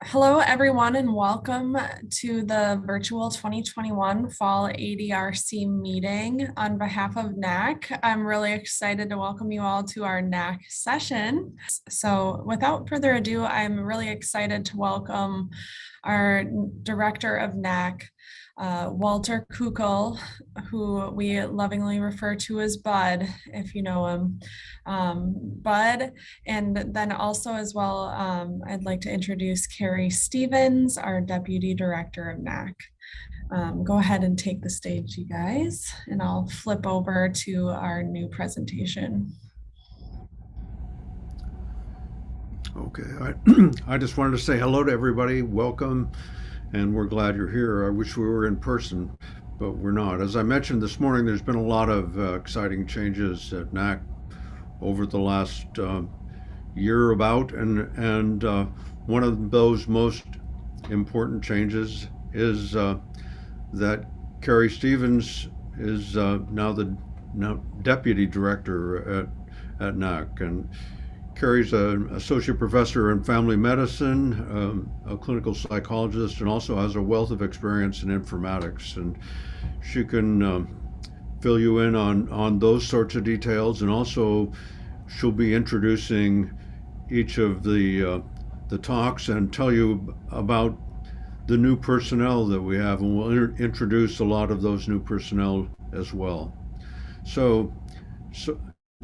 Hello, everyone, and welcome to the virtual 2021 Fall ADRC Meeting. On behalf of NACC, I'm really excited to welcome you all to our NACC session. So without further ado, I'm really excited to welcome our Director of NACC, Walter Kukull, who we lovingly refer to as Bud, if you know him. Bud, and then also as well, I'd like to introduce Kari Stevens, our Deputy Director of NACC. Go ahead and take the stage, you guys, and I'll flip over to our new presentation. Okay, I just wanted to say hello to everybody, welcome, and we're glad you're here. I wish we were in person, but we're not. As I mentioned this morning, there's been a lot of exciting changes at NACC over the last year about, and one of those most important changes is that Kari Stevens is now Deputy Director at NACC, and Kari's an associate professor in family medicine, a clinical psychologist, and also has a wealth of experience in informatics. And she can fill you in on those sorts of details. And also, she'll be introducing each of the talks and tell you about the new personnel that we have. And we'll introduce a lot of those new personnel as well. So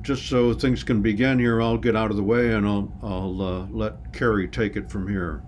just so things can begin here, I'll get out of the way and I'll let Kari take it from here.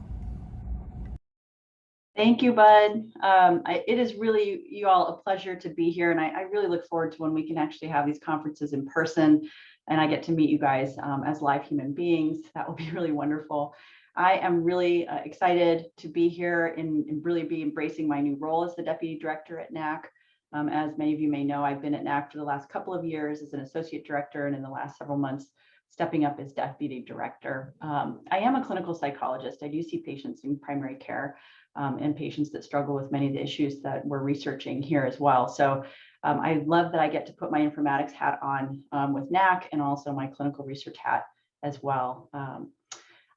Thank you, Bud. It is really, you all, a pleasure to be here, and I really look forward to when we can actually have these conferences in person and I get to meet you guys as live human beings. That will be really wonderful. I am really excited to be here and really be embracing my new role as the Deputy Director at NACC. As many of you may know, I've been at NACC for the last couple of years as an associate director, and in the last several months, stepping up as deputy director. I am a clinical psychologist. I do see patients in primary care and patients that struggle with many of the issues that we're researching here as well. So I love that I get to put my informatics hat on with NACC and also my clinical research hat as well.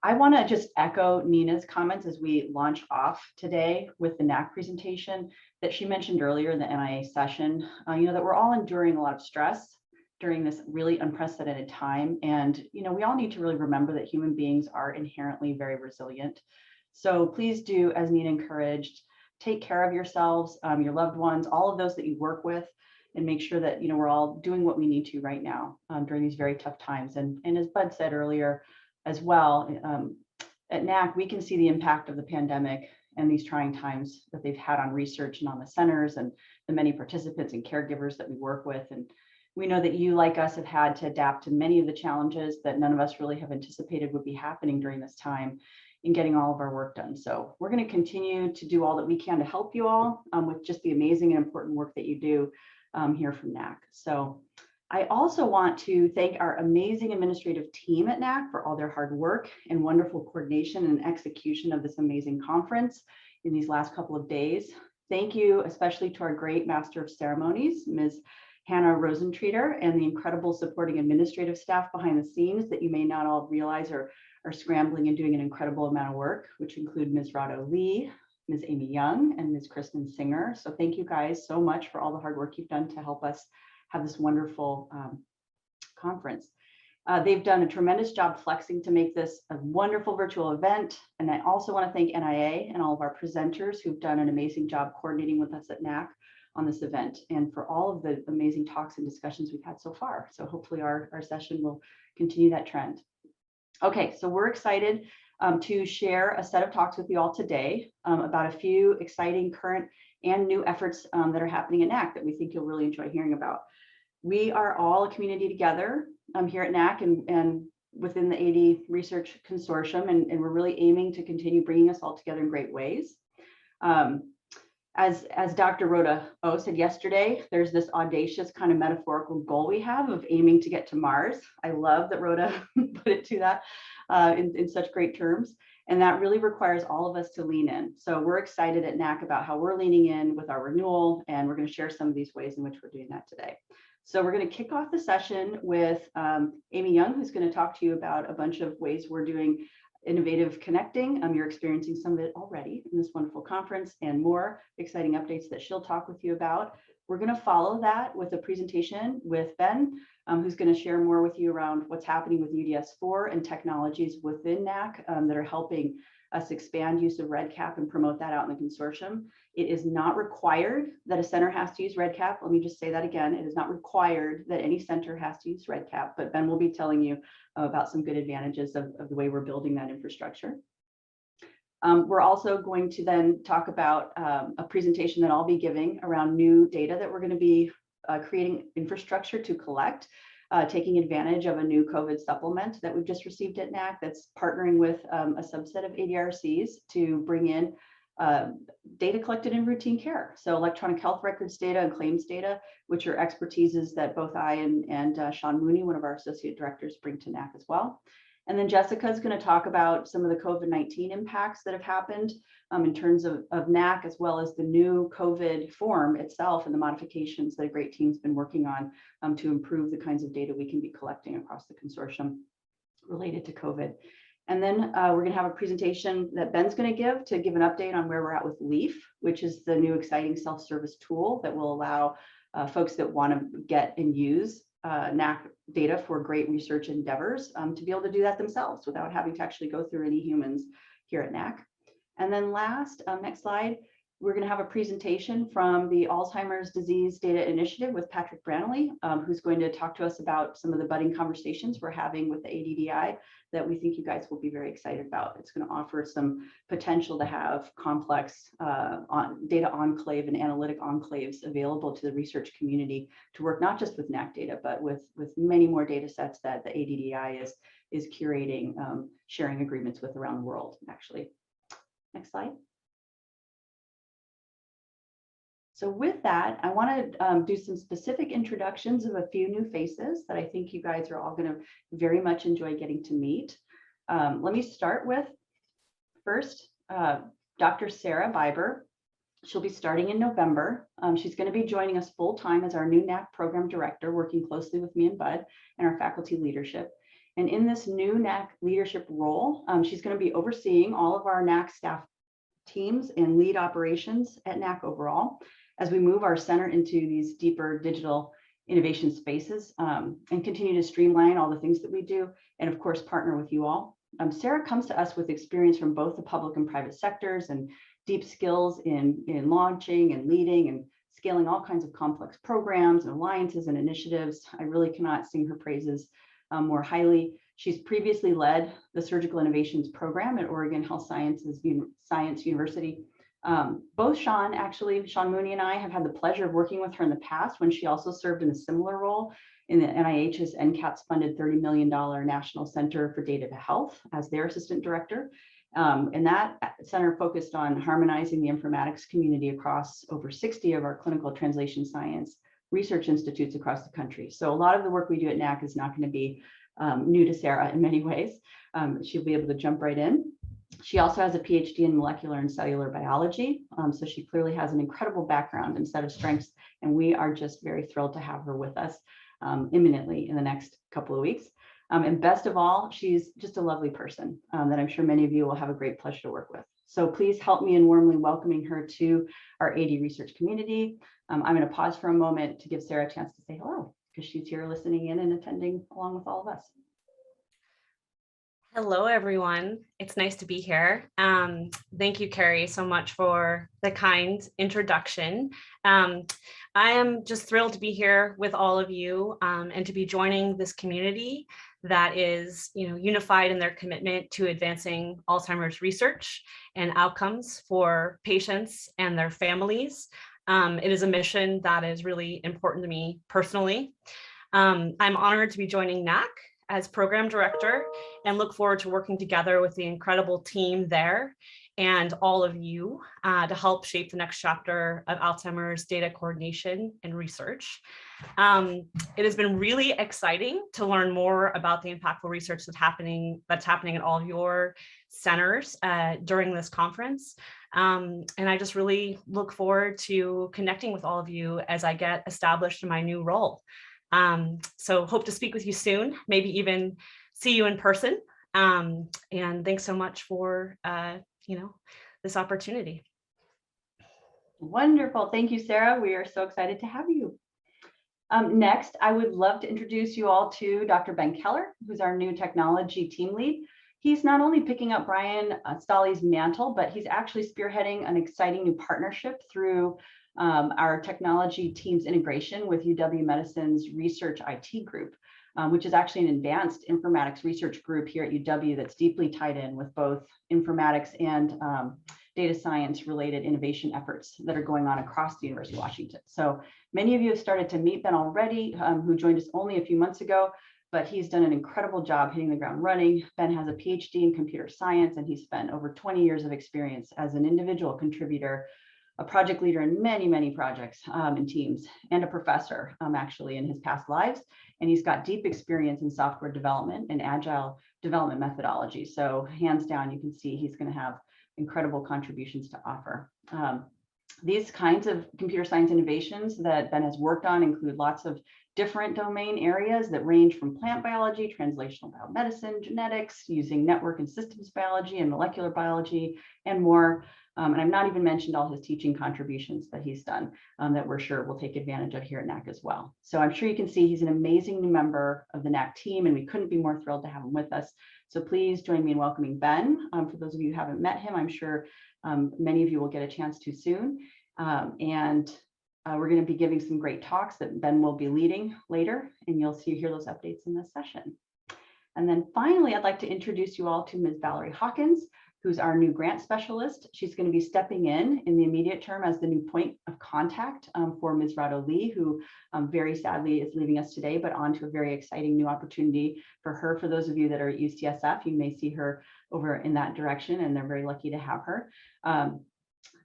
I want to just echo Nina's comments as we launch off today with the NACC presentation that she mentioned earlier in the NIA session, that we're all enduring a lot of stress during this really unprecedented time. And, we all need to really remember that human beings are inherently very resilient. So please do, as Nina encouraged, take care of yourselves, your loved ones, all of those that you work with, and make sure that, we're all doing what we need to right now during these very tough times. And as Bud said earlier, as well, at NACC, we can see the impact of the pandemic and these trying times that they've had on research and on the centers and the many participants and caregivers that we work with. And we know that you, like us, have had to adapt to many of the challenges that none of us really have anticipated would be happening during this time in getting all of our work done. So we're going to continue to do all that we can to help you all with just the amazing and important work that you do here from NACC. So I also want to thank our amazing administrative team at NACC for all their hard work and wonderful coordination and execution of this amazing conference in these last couple of days. Thank you especially to our great Master of Ceremonies, Ms. Hannah Rosentreater, and the incredible supporting administrative staff behind the scenes that you may not all realize are scrambling and doing an incredible amount of work, which include Ms. Rado Lee, Ms. Amy Young, and Ms. Kristen Singer. So thank you guys so much for all the hard work you've done to help us have this wonderful conference. They've done a tremendous job flexing to make this a wonderful virtual event. And I also want to thank NIA and all of our presenters who've done an amazing job coordinating with us at NACC on this event and for all of the amazing talks and discussions we've had so far. So hopefully our session will continue that trend. Okay, so we're excited to share a set of talks with you all today about a few exciting current and new efforts that are happening at NACC that we think you'll really enjoy hearing about. We are all a community together here at NACC and within the AD Research Consortium, and we're really aiming to continue bringing us all together in great ways. As Dr. Rhoda O said yesterday, there's this audacious kind of metaphorical goal we have of aiming to get to Mars. I love that Rhoda put it to that in such great terms. And that really requires all of us to lean in. So we're excited at NACC about how we're leaning in with our renewal, and we're going to share some of these ways in which we're doing that today. So we're going to kick off the session with Amy Young, who's going to talk to you about a bunch of ways we're doing innovative connecting. You're experiencing some of it already in this wonderful conference, and more exciting updates that she'll talk with you about. We're going to follow that with a presentation with Ben, who's going to share more with you around what's happening with UDS4 and technologies within NAC that are helping us expand use of REDCap and promote that out in the consortium. It is not required that a center has to use REDCap. Let me just say that again. It is not required that any center has to use REDCap, but Ben will be telling you about some good advantages of the way we're building that infrastructure. We're also going to then talk about a presentation that I'll be giving around new data that we're going to be creating infrastructure to collect, taking advantage of a new COVID supplement that we've just received at NAC that's partnering with a subset of ADRCs to bring in data collected in routine care. So electronic health records data and claims data, which are expertises that both I and Sean Mooney, one of our associate directors, bring to NAC as well. And then Jessica is going to talk about some of the COVID-19 impacts that have happened in terms of NAC, as well as the new COVID form itself and the modifications that a great team's been working on to improve the kinds of data we can be collecting across the consortium related to COVID. And then we're going to have a presentation that Ben's going to give an update on where we're at with LEAF, which is the new exciting self-service tool that will allow folks that want to get and use NAC data for great research endeavors to be able to do that themselves without having to actually go through any humans here at NAC. And then last, next slide, we're going to have a presentation from the Alzheimer's Disease Data Initiative with Patrick Branley, who's going to talk to us about some of the budding conversations we're having with the ADDI that we think you guys will be very excited about. It's going to offer some potential to have complex data enclave and analytic enclaves available to the research community to work not just with NAC data, but with many more data sets that the ADDI is curating, sharing agreements with around the world, actually. Next slide. So with that, I want to do some specific introductions of a few new faces that I think you guys are all going to very much enjoy getting to meet. Let me start with first, Dr. Sarah Biber. She'll be starting in November. She's going to be joining us full-time as our new NAC program director, working closely with me and Bud and our faculty leadership. And in this new NAC leadership role, she's going to be overseeing all of our NAC staff teams and lead operations at NAC overall, as we move our center into these deeper digital innovation spaces and continue to streamline all the things that we do, and of course, partner with you all. Sarah comes to us with experience from both the public and private sectors and deep skills in launching and leading and scaling all kinds of complex programs and alliances and initiatives. I really cannot sing her praises more highly. She's previously led the Surgical Innovations Program at Oregon Health Science University. Both Sean Mooney and I have had the pleasure of working with her in the past when she also served in a similar role in the NIH's NCATS funded $30 million National Center for Data to Health as their assistant director. And that center focused on harmonizing the informatics community across over 60 of our clinical translation science research institutes across the country. So a lot of the work we do at NAC is not going to be new to Sarah in many ways. She'll be able to jump right in. She also has a PhD in molecular and cellular biology. So she clearly has an incredible background and set of strengths. And we are just very thrilled to have her with us imminently in the next couple of weeks. And best of all, she's just a lovely person that I'm sure many of you will have a great pleasure to work with. So please help me in warmly welcoming her to our AD research community. I'm going to pause for a moment to give Sarah a chance to say hello, because she's here listening in and attending along with all of us. Hello, everyone. It's nice to be here. Thank you, Kari, so much for the kind introduction. I am just thrilled to be here with all of you and to be joining this community that is, unified in their commitment to advancing Alzheimer's research and outcomes for patients and their families. It is a mission that is really important to me personally. I'm honored to be joining NAC as program director and look forward to working together with the incredible team there and all of you to help shape the next chapter of Alzheimer's data coordination and research. It has been really exciting to learn more about the impactful research that's happening at all of your centers during this conference. And I just really look forward to connecting with all of you as I get established in my new role. So hope to speak with you soon, maybe even see you in person And thanks so much for, this opportunity. Wonderful. Thank you, Sarah. We are so excited to have you. Next, I would love to introduce you all to Dr. Ben Keller, who's our new technology team lead. He's not only picking up Brian Stolley's mantle, but he's actually spearheading an exciting new partnership through our technology team's integration with UW Medicine's research IT group, which is actually an advanced informatics research group here at UW that's deeply tied in with both informatics and data science related innovation efforts that are going on across the University of Washington. So many of you have started to meet Ben already, who joined us only a few months ago, but he's done an incredible job hitting the ground running. Ben has a PhD in computer science, and he's spent over 20 years of experience as an individual contributor, a project leader in many, many projects and teams, and a professor actually in his past lives. And he's got deep experience in software development and agile development methodology. So hands down, you can see he's going to have incredible contributions to offer. These kinds of computer science innovations that Ben has worked on include lots of different domain areas that range from plant biology, translational biomedicine, genetics, using network and systems biology and molecular biology, and more. And I've not even mentioned all his teaching contributions that he's done that we're sure we'll take advantage of here at NAC as well. So I'm sure you can see he's an amazing new member of the NAC team, and we couldn't be more thrilled to have him with us. So please join me in welcoming Ben. For those of you who haven't met him, I'm sure many of you will get a chance to soon. We're going to be giving some great talks that Ben will be leading later, and you'll hear those updates in this session. And then finally, I'd like to introduce you all to Ms. Valerie Hawkins, who's our new grant specialist. She's going to be stepping in the immediate term as the new point of contact for Ms. Rado Lee, who very sadly is leaving us today, but on to a very exciting new opportunity for her. For those of you that are at UCSF, you may see her over in that direction, and they're very lucky to have her.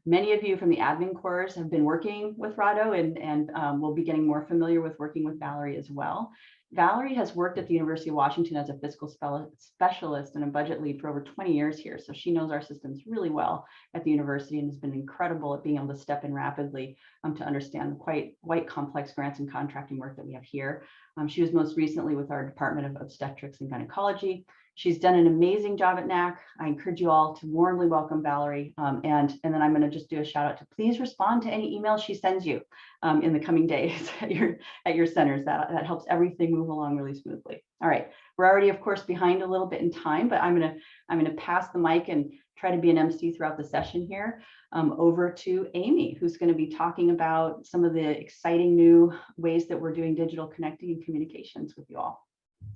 Many of you from the admin corps have been working with Rado and will be getting more familiar with working with Valerie as well. Valerie has worked at the University of Washington as a fiscal specialist and a budget lead for over 20 years here. So she knows our systems really well at the university and has been incredible at being able to step in rapidly to understand the quite complex grants and contracting work that we have here. She was most recently with our Department of Obstetrics and Gynecology. She's done an amazing job at NAC. I encourage you all to warmly welcome Valerie. And then I'm going to just do a shout out to please respond to any emails she sends you in the coming days at your centers. That helps everything move along really smoothly. All right, we're already, of course, behind a little bit in time, but I'm going to pass the mic and try to be an MC throughout the session here over to Amy, who's going to be talking about some of the exciting new ways that we're doing digital connecting and communications with you all.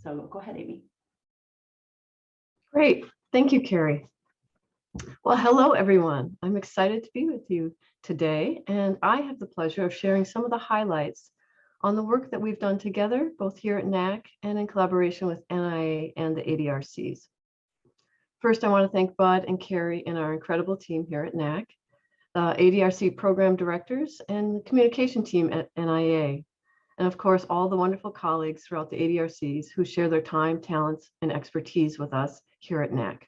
So go ahead, Amy. Great. Thank you, Kari. Well, hello, everyone. I'm excited to be with you today, and I have the pleasure of sharing some of the highlights on the work that we've done together, both here at NAC and in collaboration with NIA and the ADRCs. First, I want to thank Bud and Kari and our incredible team here at NAC, ADRC program directors, and the communication team at NIA, and of course, all the wonderful colleagues throughout the ADRCs who share their time, talents, and expertise with us here at NAC.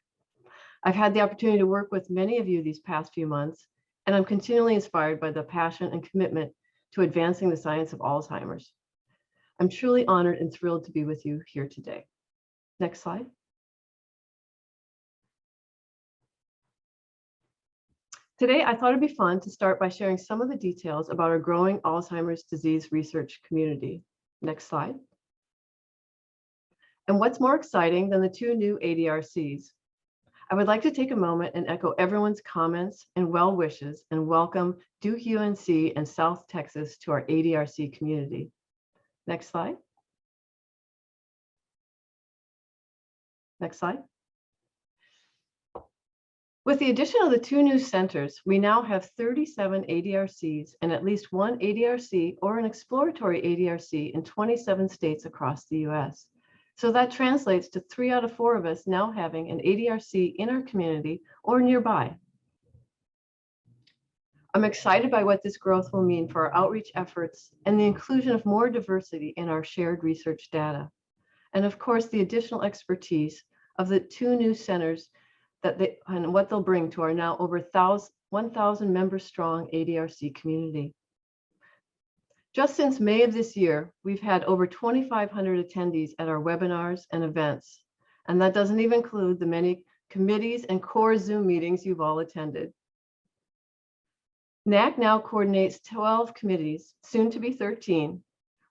I've had the opportunity to work with many of you these past few months, and I'm continually inspired by the passion and commitment to advancing the science of Alzheimer's. I'm truly honored and thrilled to be with you here today. Next slide. Today, I thought it'd be fun to start by sharing some of the details about our growing Alzheimer's disease research community. Next slide. And what's more exciting than the two new ADRCs? I would like to take a moment and echo everyone's comments and well wishes and welcome Duke UNC and South Texas to our ADRC community. Next slide. Next slide. With the addition of the two new centers, we now have 37 ADRCs and at least one ADRC or an exploratory ADRC in 27 states across the US. So that translates to 3 out of 4 of us now having an ADRC in our community or nearby. I'm excited by what this growth will mean for our outreach efforts and the inclusion of more diversity in our shared research data. And of course, the additional expertise of the two new centers and what they'll bring to our now over 1,000 member strong ADRC community. Just since May of this year, we've had over 2,500 attendees at our webinars and events. And that doesn't even include the many committees and core Zoom meetings you've all attended. NACC now coordinates 12 committees, soon to be 13,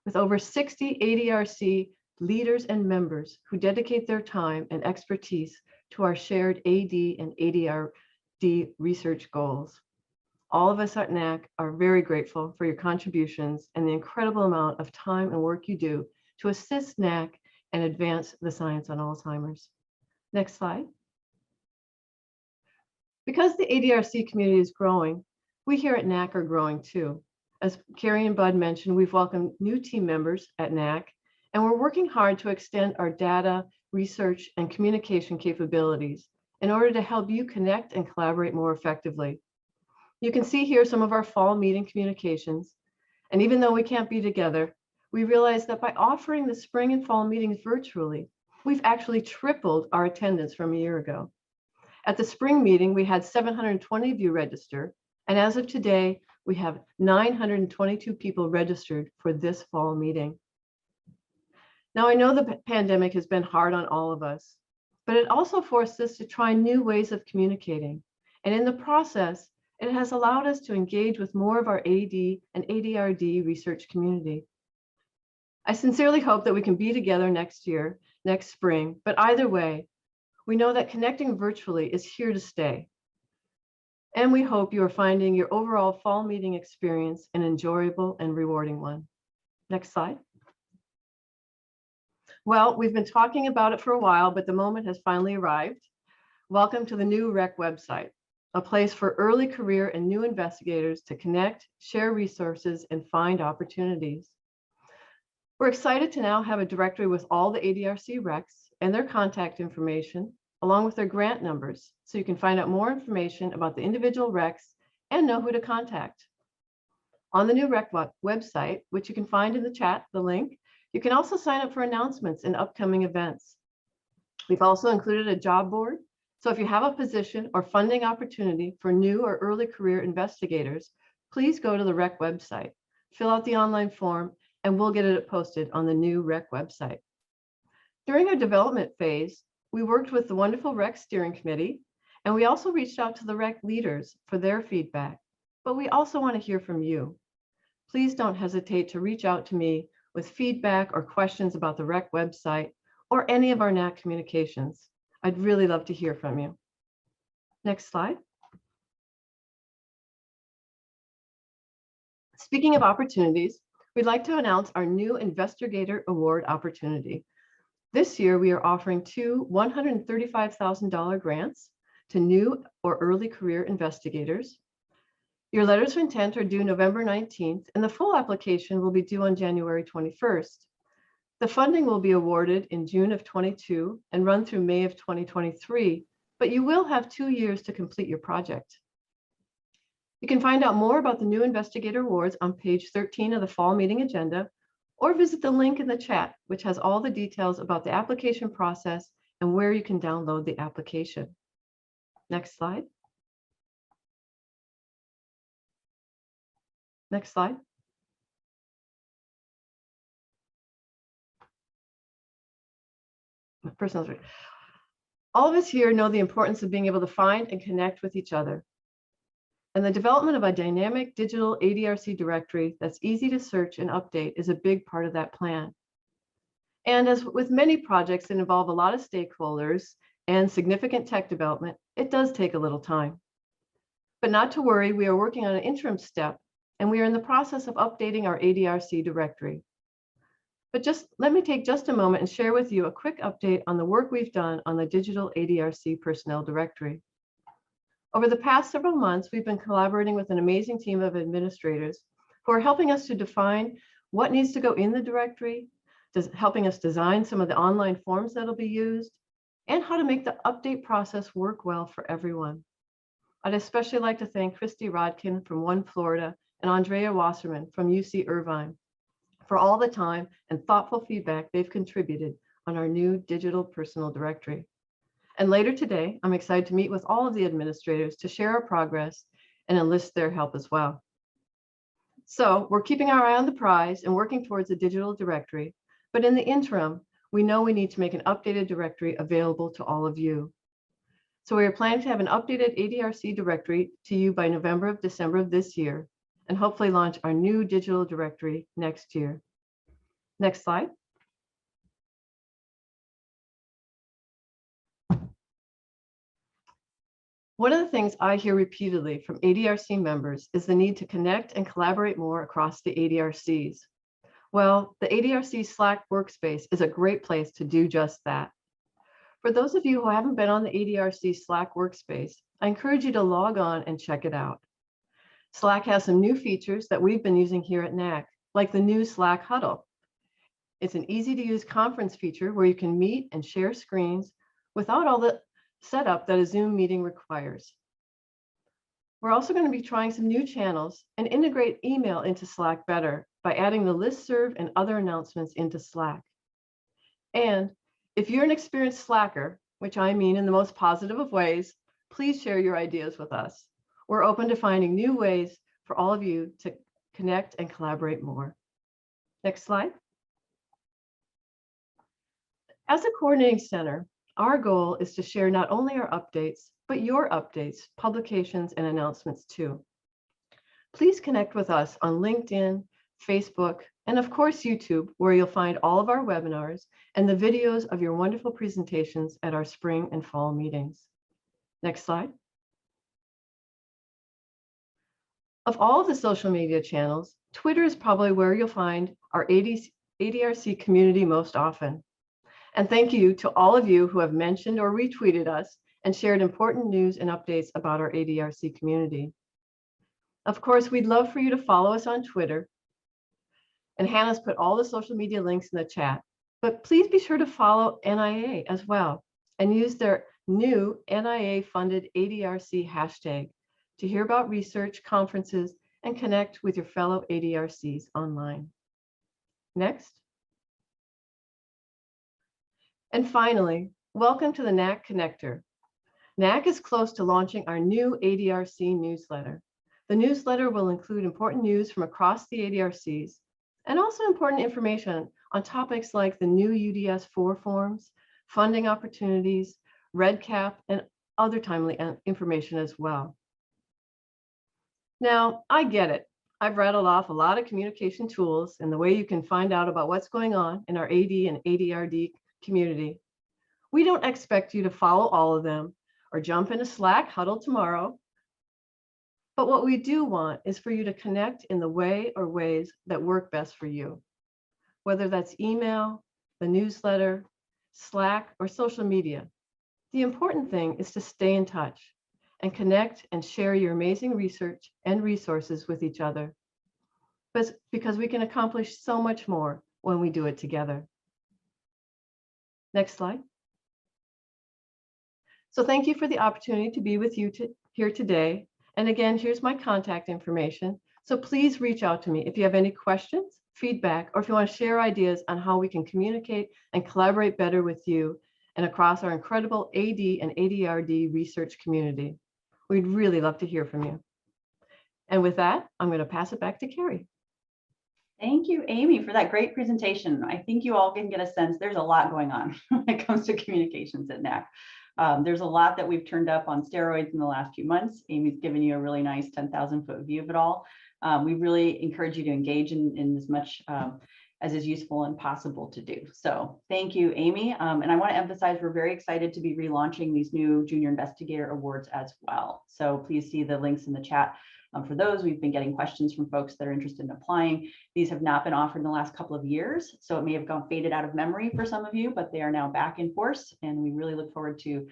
with over 60 ADRC leaders and members who dedicate their time and expertise to our shared AD and ADRD research goals. All of us at NACC are very grateful for your contributions and the incredible amount of time and work you do to assist NACC and advance the science on Alzheimer's. Next slide. Because the ADRC community is growing, we here at NACC are growing too. As Kari and Bud mentioned, we've welcomed new team members at NACC, and we're working hard to extend our data, research, and communication capabilities in order to help you connect and collaborate more effectively. You can see here some of our fall meeting communications, and even though we can't be together, we realized that by offering the spring and fall meetings virtually, we've actually tripled our attendance from a year ago. At the spring meeting, we had 720 of you register, and as of today, we have 922 people registered for this fall meeting. Now, I know the pandemic has been hard on all of us, but it also forced us to try new ways of communicating. And in the process, it has allowed us to engage with more of our AD and ADRD research community. I sincerely hope that we can be together next year, next spring, but either way, we know that connecting virtually is here to stay. And we hope you are finding your overall fall meeting experience an enjoyable and rewarding one. Next slide. Well, we've been talking about it for a while, but the moment has finally arrived. Welcome to the new REC website, a place for early career and new investigators to connect, share resources, and find opportunities. We're excited to now have a directory with all the ADRC recs and their contact information, along with their grant numbers, so you can find out more information about the individual recs and know who to contact. On the new REC website, which you can find in the chat, the link, you can also sign up for announcements and upcoming events. We've also included a job board, so if you have a position or funding opportunity for new or early career investigators, please go to the REC website, fill out the online form, and we'll get it posted on the new REC website. During our development phase, we worked with the wonderful REC steering committee, and we also reached out to the REC leaders for their feedback, but we also want to hear from you. Please don't hesitate to reach out to me with feedback or questions about the REC website or any of our NACC communications. I'd really love to hear from you. Next slide. Speaking of opportunities, we'd like to announce our new Investigator Award opportunity. This year, we are offering two $135,000 grants to new or early career investigators. Your letters of intent are due November 19th, and the full application will be due on January 21st. The funding will be awarded in June of 22 and run through May of 2023, but you will have 2 years to complete your project. You can find out more about the new Investigator Awards on page 13 of the fall meeting agenda, or visit the link in the chat, which has all the details about the application process and where you can download the application. Next slide. Next slide. All of us here know the importance of being able to find and connect with each other. And the development of a dynamic digital ADRC directory that's easy to search and update is a big part of that plan. And as with many projects that involve a lot of stakeholders and significant tech development, it does take a little time. But not to worry, we are working on an interim step, and we are in the process of updating our ADRC directory. But let me take just a moment and share with you a quick update on the work we've done on the digital ADRC personnel directory. Over the past several months, we've been collaborating with an amazing team of administrators who are helping us to define what needs to go in the directory, helping us design some of the online forms that'll be used, and how to make the update process work well for everyone. I'd especially like to thank Christy Rodkin from One Florida and Andrea Wasserman from UC Irvine for all the time and thoughtful feedback they've contributed on our new digital personal directory. And later today, I'm excited to meet with all of the administrators to share our progress and enlist their help as well. So we're keeping our eye on the prize and working towards a digital directory, but in the interim, we know we need to make an updated directory available to all of you. So we are planning to have an updated ADRC directory to you by December of this year, and hopefully launch our new digital directory next year. Next slide. One of the things I hear repeatedly from ADRC members is the need to connect and collaborate more across the ADRCs. Well, the ADRC Slack workspace is a great place to do just that. For those of you who haven't been on the ADRC Slack workspace, I encourage you to log on and check it out. Slack has some new features that we've been using here at NAC, like the new Slack huddle. It's an easy to use conference feature where you can meet and share screens without all the setup that a Zoom meeting requires. We're also going to be trying some new channels and integrate email into Slack better by adding the listserv and other announcements into Slack. And if you're an experienced Slacker, which I mean in the most positive of ways, please share your ideas with us. We're open to finding new ways for all of you to connect and collaborate more. Next slide. As a coordinating center, our goal is to share not only our updates, but your updates, publications, and announcements too. Please connect with us on LinkedIn, Facebook, and of course, YouTube, where you'll find all of our webinars and the videos of your wonderful presentations at our spring and fall meetings. Next slide. Of all of the social media channels, Twitter is probably where you'll find our ADRC community most often. And thank you to all of you who have mentioned or retweeted us and shared important news and updates about our ADRC community. Of course, we'd love for you to follow us on Twitter. And Hannah's put all the social media links in the chat, but please be sure to follow NIA as well and use their new NIA-funded ADRC hashtag to hear about research, conferences, and connect with your fellow ADRCs online. Next. And finally, welcome to the Nac Connector. NAC is close to launching our new ADRC newsletter. The newsletter will include important news from across the ADRCs and also important information on topics like the new UDS-4 forms, funding opportunities, REDCap, and other timely information as well. Now, I get it. I've rattled off a lot of communication tools and the way you can find out about what's going on in our AD and ADRD community. We don't expect you to follow all of them or jump in a Slack huddle tomorrow. But what we do want is for you to connect in the way or ways that work best for you, whether that's email, the newsletter, Slack, or social media. The important thing is to stay in touch and connect and share your amazing research and resources with each other, but because we can accomplish so much more when we do it together. Next slide. So thank you for the opportunity to be with you here today. And again, here's my contact information. So please reach out to me if you have any questions, feedback, or if you want to share ideas on how we can communicate and collaborate better with you and across our incredible AD and ADRD research community. We'd really love to hear from you. And with that, I'm going to pass it back to Kari. Thank you, Amy, for that great presentation. I think you all can get a sense there's a lot going on when it comes to communications at NAC. There's a lot that we've turned up on steroids in the last few months. Amy's given you a really nice 10,000-foot view of it all. We really encourage you to engage in as much as is useful and possible to do. So thank you, Amy. And I want to emphasize we're very excited to be relaunching these new Junior Investigator Awards as well. So please see the links in the chat. For those, we've been getting questions from folks that are interested in applying. These have not been offered in the last couple of years, so it may have faded out of memory for some of you, but they are now back in force, and we really look forward to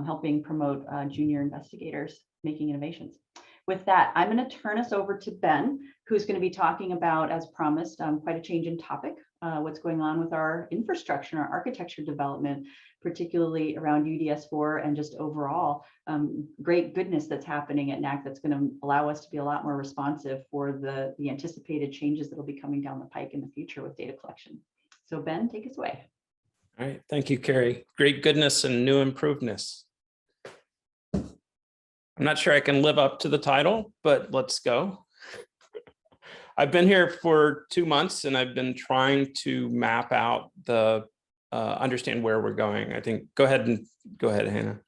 helping promote junior investigators making innovations. With that, I'm going to turn us over to Ben, who's going to be talking about, as promised, quite a change in topic, what's going on with our infrastructure and our architecture development, particularly around UDS-4 and just overall great goodness that's happening at NAC that's going to allow us to be a lot more responsive for the anticipated changes that will be coming down the pike in the future with data collection. So Ben, take us away. All right, thank you, Kari. Great goodness and new improvedness. I'm not sure I can live up to the title, but let's go. I've been here for 2 months and I've been trying to map out the understand where we're going. I think, go ahead, Hannah.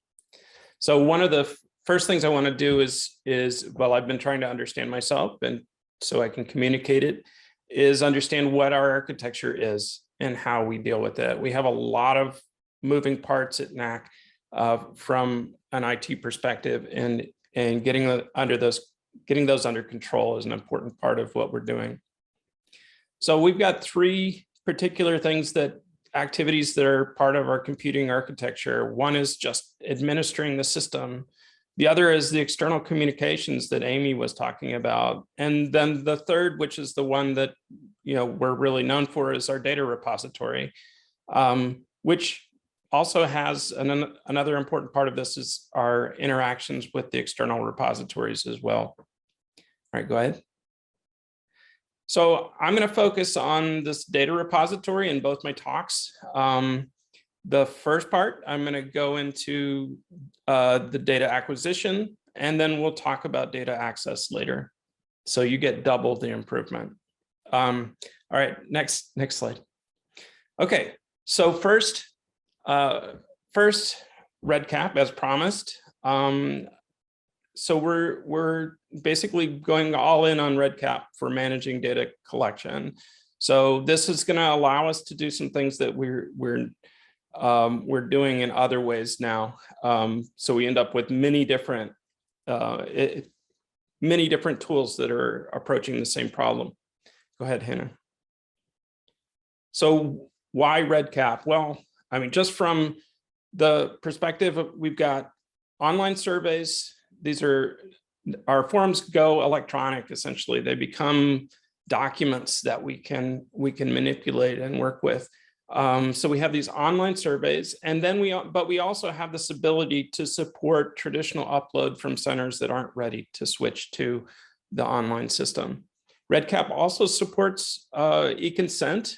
So one of the first things I want to do is, well, I've been trying to understand myself, and so I can communicate it, is understand what our architecture is and how we deal with it. We have a lot of moving parts at NAC from an IT perspective, and getting those under control is an important part of what we're doing. So we've got three particular activities that are part of our computing architecture. One is just administering the system. The other is the external communications that Amy was talking about. And then the third, which is the one that we're really known for, is our data repository, which also has another important part of this is our interactions with the external repositories as well. All right, go ahead. So I'm going to focus on this data repository in both my talks. The first part, I'm going to go into the data acquisition, and then we'll talk about data access later. So you get double the improvement. All right, next slide. Okay, so first REDCap as promised. So we're basically going all in on REDCap for managing data collection. So this is going to allow us to do some things that we're doing in other ways now. So we end up with many different tools that are approaching the same problem. Go ahead, Hannah. So why REDCap? Well, I mean, just from the perspective of, we've got online surveys. These are, our forms go electronic, essentially. They become documents that we can manipulate and work with. So we have these online surveys, and then we also have this ability to support traditional upload from centers that aren't ready to switch to the online system. REDCap also supports e-consent.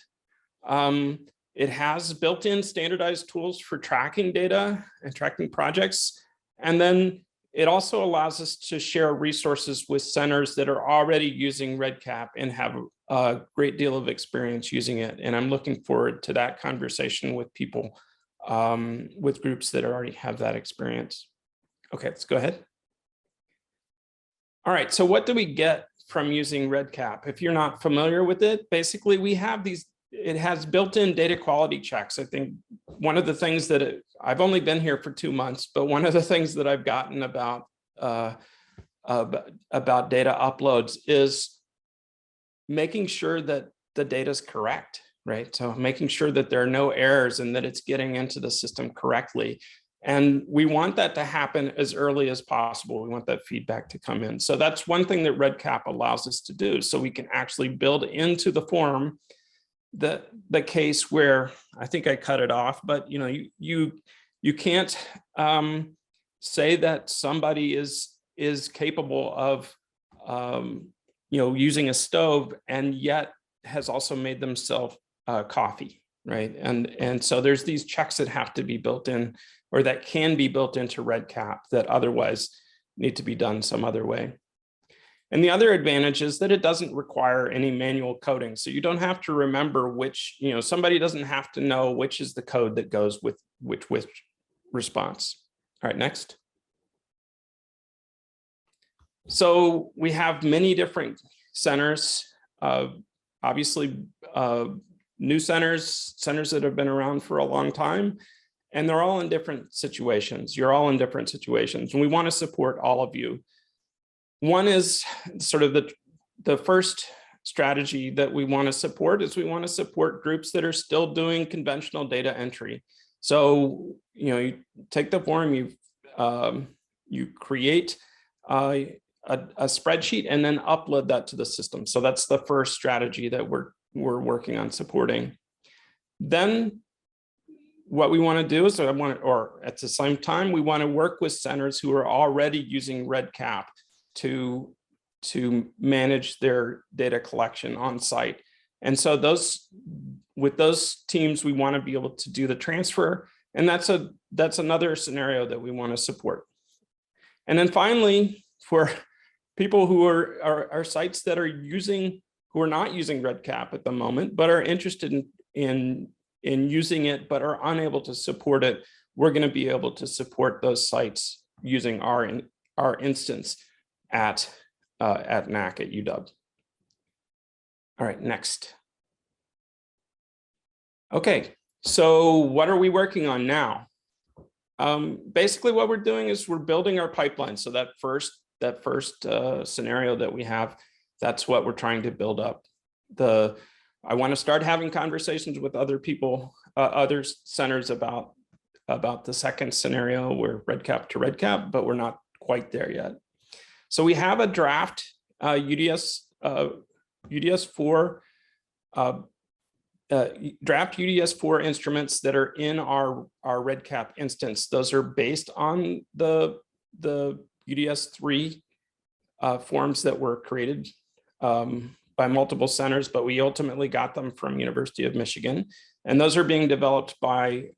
It has built-in standardized tools for tracking data and tracking projects. And then it also allows us to share resources with centers that are already using REDCap and have a great deal of experience using it. And I'm looking forward to that conversation with people, with groups that already have that experience. Okay, let's go ahead. All right, so what do we get from using REDCap? If you're not familiar with it, basically we have these, it has built-in data quality checks. I think one of the things that I've only been here for 2 months, but one of the things that I've gotten about data uploads is making sure that the data is correct, right? So making sure that there are no errors and that it's getting into the system correctly. And we want that to happen as early as possible. We want that feedback to come in. So that's one thing that REDCap allows us to do. So we can actually build into the form the case where, I think I cut it off, but you can't say that somebody is capable of using a stove and yet has also made themselves coffee, right? And so there's these checks that have to be built in, or that can be built into REDCap that otherwise need to be done some other way. And the other advantage is that it doesn't require any manual coding. So you don't have to remember which, somebody doesn't have to know which is the code that goes with which response. All right, next. So we have many different centers, obviously new centers that have been around for a long time, and they're all in different situations. You're all in different situations, and we want to support all of you. One is sort of the first strategy that we want to support is we want to support groups that are still doing conventional data entry. So, you take the form, you create a spreadsheet and then upload that to the system. So that's the first strategy that we're working on supporting. Then what we want to do is or at the same time, we want to work with centers who are already using REDCap to manage their data collection on site. And so with those teams, we want to be able to do the transfer. And that's another scenario that we want to support. And then finally, for people who are sites that are not using REDCap at the moment, but are interested in in using it but are unable to support it, we're going to be able to support those sites using our instance at NAC at UW. All right, next. Okay, so what are we working on now? Basically, what we're doing is we're building our pipeline. So that first scenario that we have, that's what we're trying to build up. I want to start having conversations with other people, other centers about the second scenario, where REDCap to REDCap, but we're not quite there yet. So we have a draft UDS 4 draft UDS 4 instruments that are in our REDCap instance. Those are based on the UDS 3 forms that were created by multiple centers, but we ultimately got them from University of Michigan. And those are being developed by,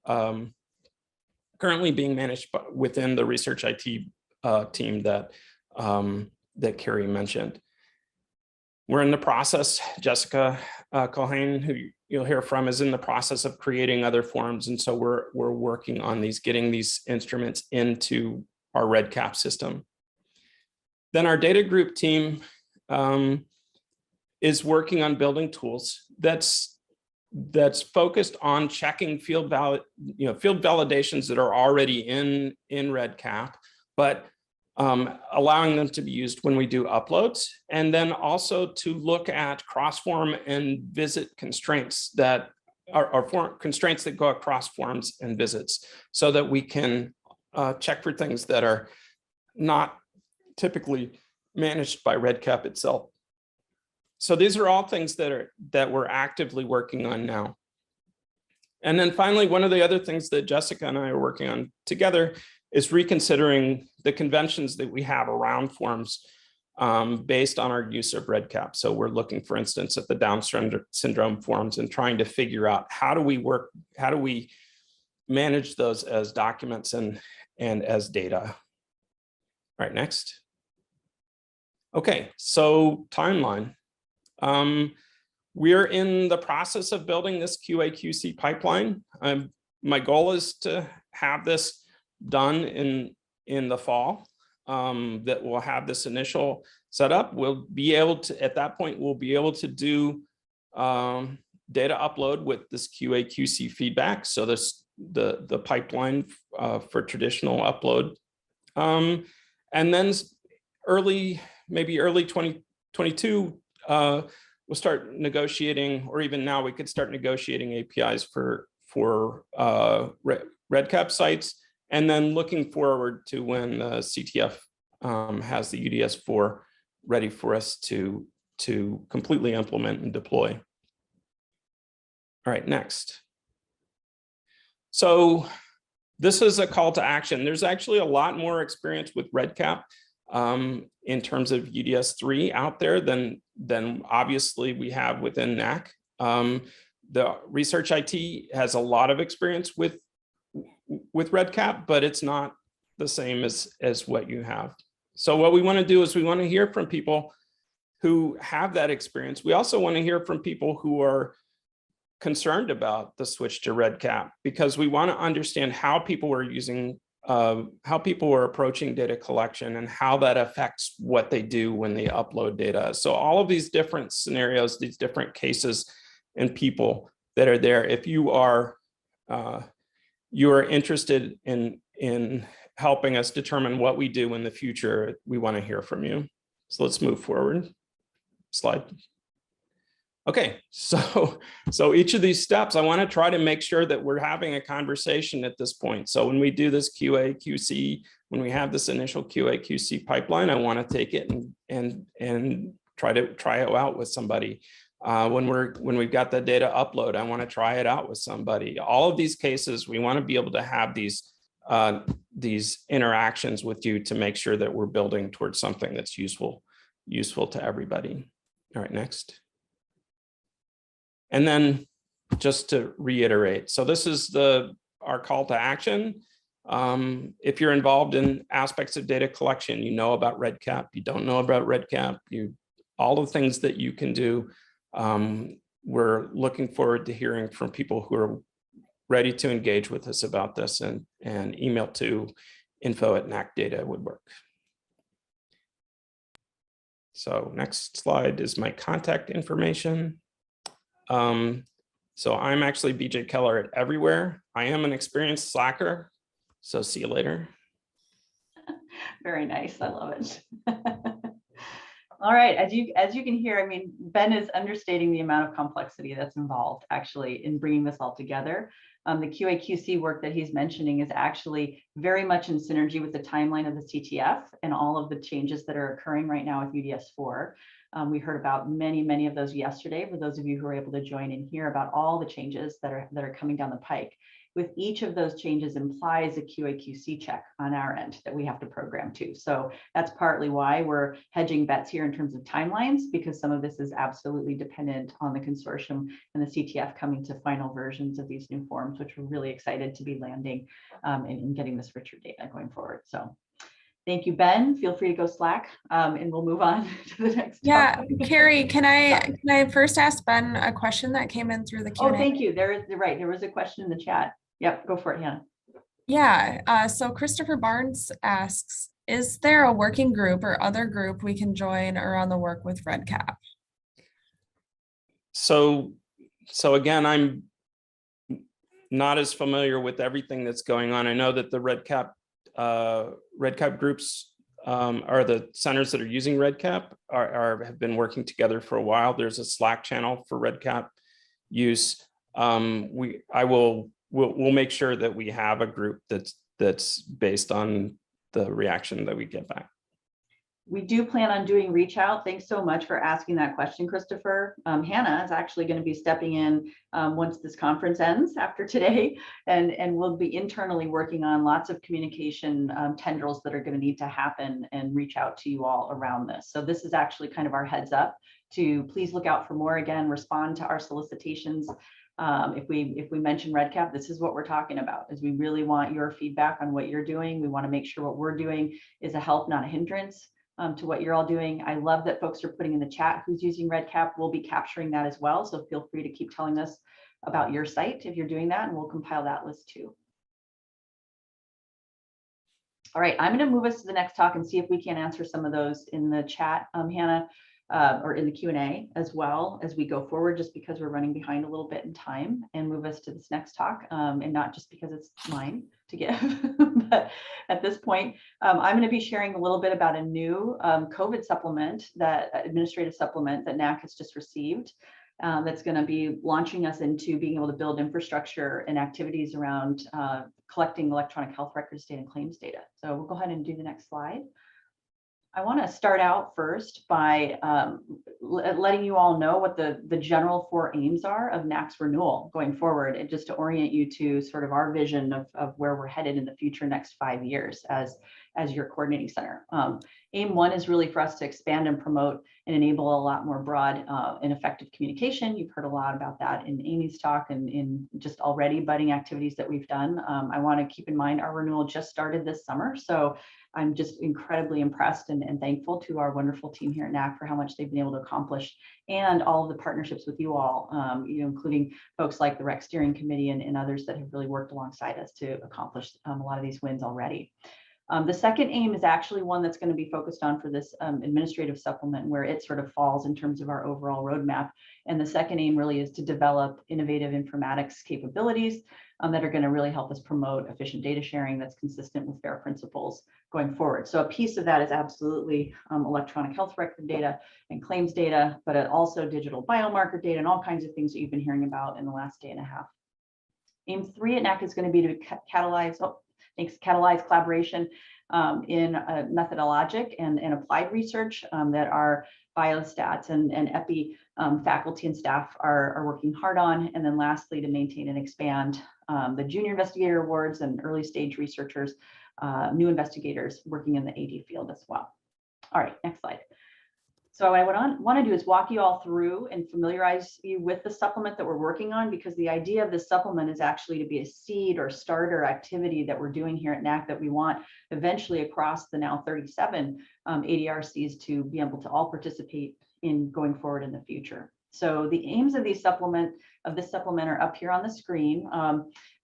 currently being managed within the research IT team that Kari mentioned. We're in the process, Jessica Culhane, who you'll hear from, is in the process of creating other forms. And so we're working on getting these instruments into our REDCap system. Then our data group team is working on building tools that's focused on checking field validations that are already in REDCap, but allowing them to be used when we do uploads, and then also to look at cross-form and visit constraints that are constraints that go across forms and visits, so that we can check for things that are not typically managed by REDCap itself. So these are all things that we're actively working on now. And then finally, one of the other things that Jessica and I are working on together is reconsidering the conventions that we have around forms based on our use of REDCap. So we're looking, for instance, at the Down syndrome forms and trying to figure out how do we manage those as documents and as data. All right, next. Okay, so timeline. We're in the process of building this QA/QC pipeline. My goal is to have this done in the fall, that we'll have this initial setup. We'll be able to, at that point, we'll be able to do data upload with this QA/QC feedback. So the pipeline for traditional upload. And then maybe early 2022, we'll start negotiating, or even now we could start negotiating APIs for REDCap sites, and then looking forward to when CTF has the UDS 4 ready for us to completely implement and deploy. All right, next. So this is a call to action. There's actually a lot more experience with REDCap in terms of UDS 3 out there than obviously we have within NAC. The research IT has a lot of experience with REDCap, but it's not the same as what you have. So what we want to do is we want to hear from people who have that experience. We also want to hear from people who are concerned about the switch to REDCap, because we want to understand how people are using, how people are approaching data collection, and how that affects what they do when they upload data. So all of these different scenarios, these different cases and people that are there, if you are interested in helping us determine what we do in the future, we want to hear from you. So let's move forward. Slide. Okay, so each of these steps, I want to try to make sure that we're having a conversation at this point. So when we do this QA/QC, when we have this initial QA/QC pipeline, I want to take it and try it out with somebody. When we've got the data upload, I want to try it out with somebody. All of these cases, we want to be able to have these interactions with you to make sure that we're building towards something that's useful to everybody. All right, next. And then just to reiterate, so this is our call to action. If you're involved in aspects of data collection, you know about REDCap, you don't know about REDCap, all the things that you can do. We're looking forward to hearing from people who are ready to engage with us about this, and email to info@NACData would work. So next slide is my contact information. So I'm actually BJ Keller at everywhere. I am an experienced Slacker, so see you later. Very nice. I love it. All right. As you can hear, I mean, Ben is understating the amount of complexity that's involved actually in bringing this all together. The QA/QC work that he's mentioning is actually very much in synergy with the timeline of the CTF and all of the changes that are occurring right now with UDS4. We heard about many of those yesterday for those of you who are able to join and hear about all the changes that are coming down the pike. With each of those changes implies a QA/QC check on our end that we have to program to. So that's partly why we're hedging bets here in terms of timelines, because some of this is absolutely dependent on the consortium and the CTF coming to final versions of these new forms, which we're really excited to be landing and getting this richer data going forward. So thank you, Ben. Feel free to go Slack, and we'll move on to the next topic. Kari, can I first ask Ben a question that came in through the Q&A? Oh, thank you. There was a question in the chat. Yep, go for it, Hannah. Yeah, so Christopher Barnes asks, is there a working group or other group we can join around the work with REDCap? So again, I'm not as familiar with everything that's going on. I know that the REDCap groups are the centers that are using REDCap have been working together for a while. There's a Slack channel for REDCap use. We'll make sure that we have a group that's based on the reaction that we get back. We do plan on doing reach out. Thanks so much for asking that question, Christopher. Hannah is actually going to be stepping in once this conference ends after today, and we'll be internally working on lots of communication tendrils that are going to need to happen and reach out to you all around this. So this is actually kind of our heads up to please look out for more. Again, respond to our solicitations. If we mention REDCap, this is what we're talking about, is we really want your feedback on what you're doing. We want to make sure what we're doing is a help, not a hindrance to what you're all doing. I love that folks are putting in the chat who's using REDCap. We'll be capturing that as well. So feel free to keep telling us about your site if you're doing that, and we'll compile that list too. All right, I'm going to move us to the next talk and see if we can answer some of those in the chat, Hannah. Or in the Q&A as well as we go forward, just because we're running behind a little bit in time, and move us to this next talk, and not just because it's mine to give, but at this point, I'm going to be sharing a little bit about a new COVID supplement, administrative supplement that NAC has just received, that's going to be launching us into being able to build infrastructure and activities around collecting electronic health records data and claims data. So we'll go ahead and do the next slide. I want to start out first by letting you all know what the general 4 aims are of NAC's renewal going forward, and just to orient you to sort of our vision of where we're headed in the future next 5 years as your coordinating center. Aim 1 is really for us to expand and promote and enable a lot more broad and effective communication. You've heard a lot about that in Amy's talk and in just already budding activities that we've done. I want to keep in mind our renewal just started this summer, so I'm just incredibly impressed and thankful to our wonderful team here at NAC for how much they've been able to accomplish, and all of the partnerships with you all, including folks like the REC Steering Committee and others that have really worked alongside us to accomplish a lot of these wins already. The second aim is actually one that's going to be focused on for this administrative supplement, where it sort of falls in terms of our overall roadmap. And the second aim really is to develop innovative informatics capabilities that are going to really help us promote efficient data sharing that's consistent with FAIR principles going forward. So a piece of that is absolutely electronic health record data and claims data, but also digital biomarker data and all kinds of things that you've been hearing about in the last day and a half. Aim 3 at NAC is going to be to catalyze collaboration in methodologic and applied research that our biostats and epi faculty and staff are working hard on. And then lastly, to maintain and expand the junior investigator awards and early stage researchers, new investigators working in the AD field as well. All right, next slide. So what I want to do is walk you all through and familiarize you with the supplement that we're working on, because the idea of this supplement is actually to be a seed or starter activity that we're doing here at NAC that we want eventually across the now 37 ADRCs to be able to all participate in going forward in the future. So the aims of this supplement are up here on the screen.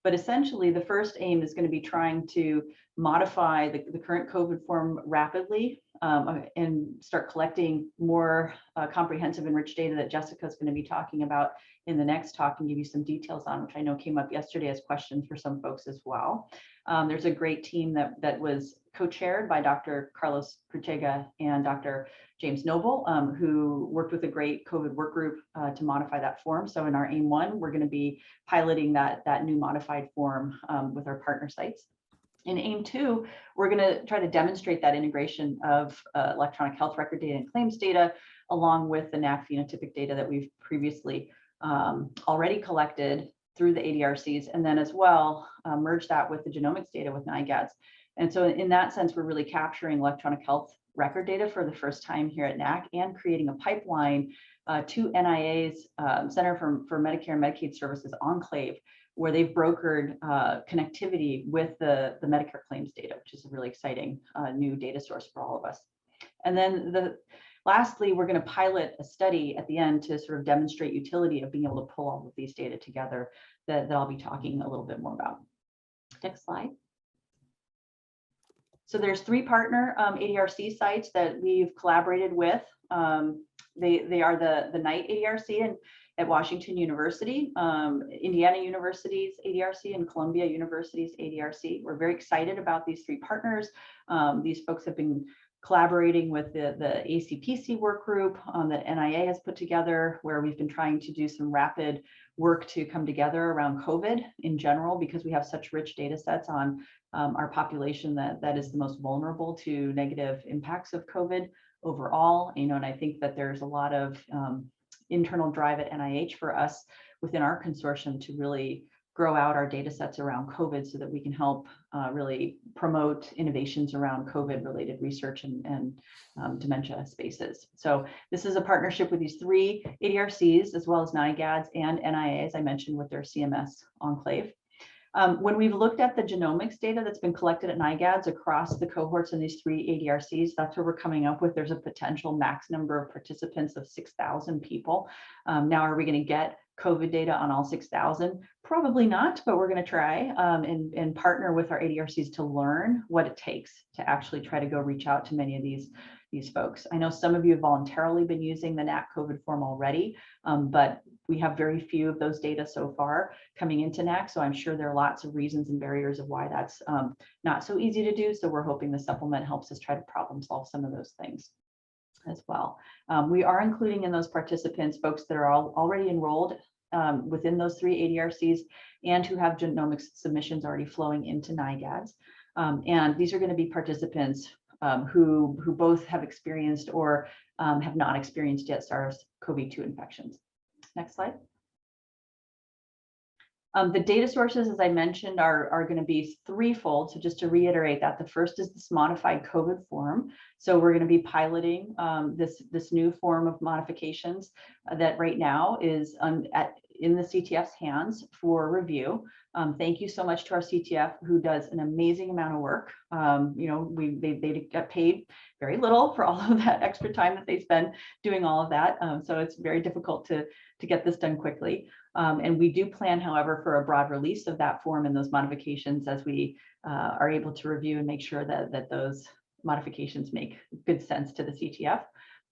But essentially, the first aim is going to be trying to modify the current COVID form rapidly and start collecting more comprehensive and rich data that Jessica is going to be talking about in the next talk and give you some details on, which I know came up yesterday as questions for some folks as well. There's a great team that was co-chaired by Dr. Carlos Pruchega and Dr. James Noble, who worked with a great COVID work group to modify that form. So in our AIM 1, we're going to be piloting that new modified form with our partner sites. In AIM 2, we're going to try to demonstrate that integration of electronic health record data and claims data, along with the NAC phenotypic data that we've previously already collected through the ADRCs, and then as well merge that with the genomics data with NIGADs. And so in that sense, we're really capturing electronic health record data for the first time here at NAC and creating a pipeline to NIA's Center for Medicare and Medicaid Services Enclave, where they've brokered connectivity with the Medicare claims data, which is a really exciting new data source for all of us. And then lastly, we're going to pilot a study at the end to sort of demonstrate utility of being able to pull all of these data together that I'll be talking a little bit more about. Next slide. So there's 3 partner ADRC sites that we've collaborated with. They are the Knight ADRC at Washington University, Indiana University's ADRC, and Columbia University's ADRC. We're very excited about these 3 partners. These folks have been collaborating with the ACPC work group that NIA has put together, where we've been trying to do some rapid work to come together around COVID in general, because we have such rich data sets on our population that is the most vulnerable to negative impacts of COVID overall. And I think that there's a lot of internal drive at NIH for us within our consortium to really grow out our data sets around COVID so that we can help really promote innovations around COVID related research and dementia spaces. So this is a partnership with these 3 ADRCs, as well as NIGADs and NIA, as I mentioned, with their CMS enclave. When we've looked at the genomics data that's been collected at NIGADs across the cohorts in these 3 ADRCs, that's where we're coming up with there's a potential max number of participants of 6,000 people. Now, are we going to get COVID data on all 6,000? Probably not, but we're going to try and partner with our ADRCs to learn what it takes to actually try to go reach out to many of these folks. I know some of you have voluntarily been using the NAC COVID form already, but we have very few of those data so far coming into NAC, so I'm sure there are lots of reasons and barriers of why that's not so easy to do. So we're hoping the supplement helps us try to problem solve some of those things as well. We are including in those participants folks that are already enrolled within those 3 ADRCs and who have genomics submissions already flowing into NIGADs. And these are going to be participants who both have experienced or have not experienced yet SARS-CoV-2 infections. Next slide. The data sources, as I mentioned, are going to be threefold. So just to reiterate that, the first is this modified COVID form. So we're going to be piloting this new form of modifications that right now is in the CTF's hands for review. Thank you so much to our CTF, who does an amazing amount of work. They get paid very little for all of that extra time that they spend doing all of that. So it's very difficult to get this done quickly. And we do plan, however, for a broad release of that form and those modifications as we are able to review and make sure that those modifications make good sense to the CTF.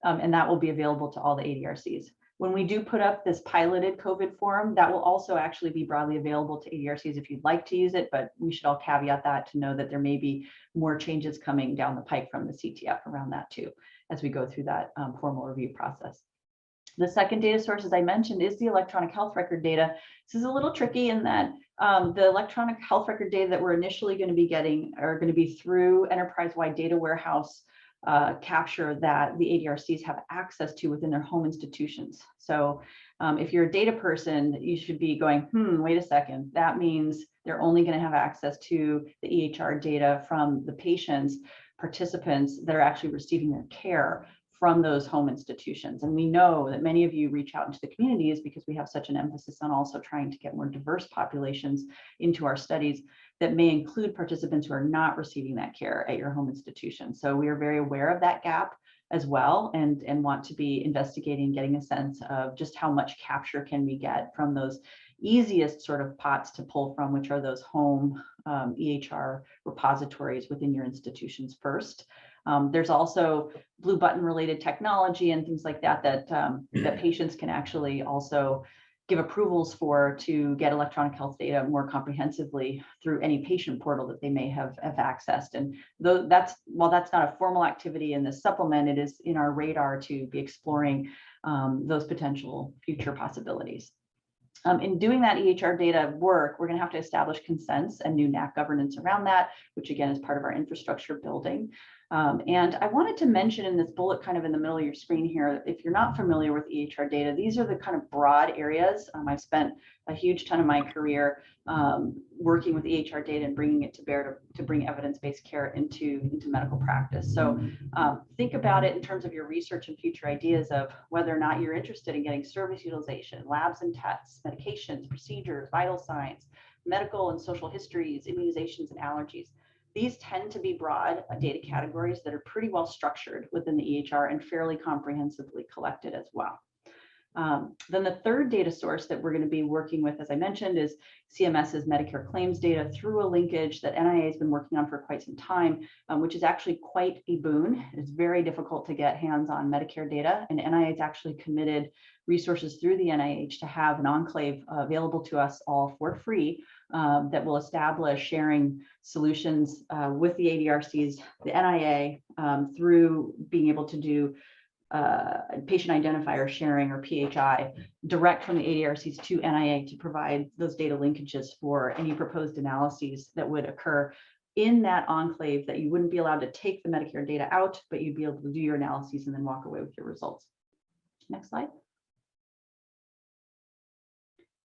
And that will be available to all the ADRCs. When we do put up this piloted COVID form, that will also actually be broadly available to ADRCs if you'd like to use it, but we should all caveat that to know that there may be more changes coming down the pike from the CTF around that too, as we go through that formal review process. The second data source, as I mentioned, is the electronic health record data. This is a little tricky in that the electronic health record data that we're initially going to be getting are going to be through enterprise-wide data warehouse capture that the ADRCs have access to within their home institutions. So if you're a data person, you should be going, wait a second, that means they're only going to have access to the EHR data from the patients, participants that are actually receiving their care from those home institutions. And we know that many of you reach out into the communities because we have such an emphasis on also trying to get more diverse populations into our studies that may include participants who are not receiving that care at your home institution. So we are very aware of that gap as well, and want to be investigating, getting a sense of just how much capture can we get from those easiest sort of pots to pull from, which are those home EHR repositories within your institutions first. There's also blue button related technology and things like that that patients can actually also give approvals for to get electronic health data more comprehensively through any patient portal that they may have accessed. And though while that's not a formal activity in this supplement, it is in our radar to be exploring those potential future possibilities. In doing that EHR data work, we're going to have to establish consents and new NAC governance around that, which again is part of our infrastructure building. And I wanted to mention in this bullet kind of in the middle of your screen here, if you're not familiar with EHR data, these are the kind of broad areas. I've spent a huge ton of my career working with EHR data and bringing it to bear to bring evidence-based care into medical practice. So think about it in terms of your research and future ideas of whether or not you're interested in getting service utilization, labs and tests, medications, procedures, vital signs, medical and social histories, immunizations and allergies. These tend to be broad data categories that are pretty well structured within the EHR and fairly comprehensively collected as well. Then the third data source that we're going to be working with, as I mentioned, is CMS's Medicare claims data through a linkage that NIA has been working on for quite some time, which is actually quite a boon. It's very difficult to get hands on Medicare data, and NIA has actually committed resources through the NIH to have an enclave available to us all for free that will establish sharing solutions with the ADRCs, the NIA, through being able to do patient identifier sharing or PHI direct from the ADRCs to NIA to provide those data linkages for any proposed analyses that would occur in that enclave that you wouldn't be allowed to take the Medicare data out, but you'd be able to do your analyses and then walk away with your results. Next slide.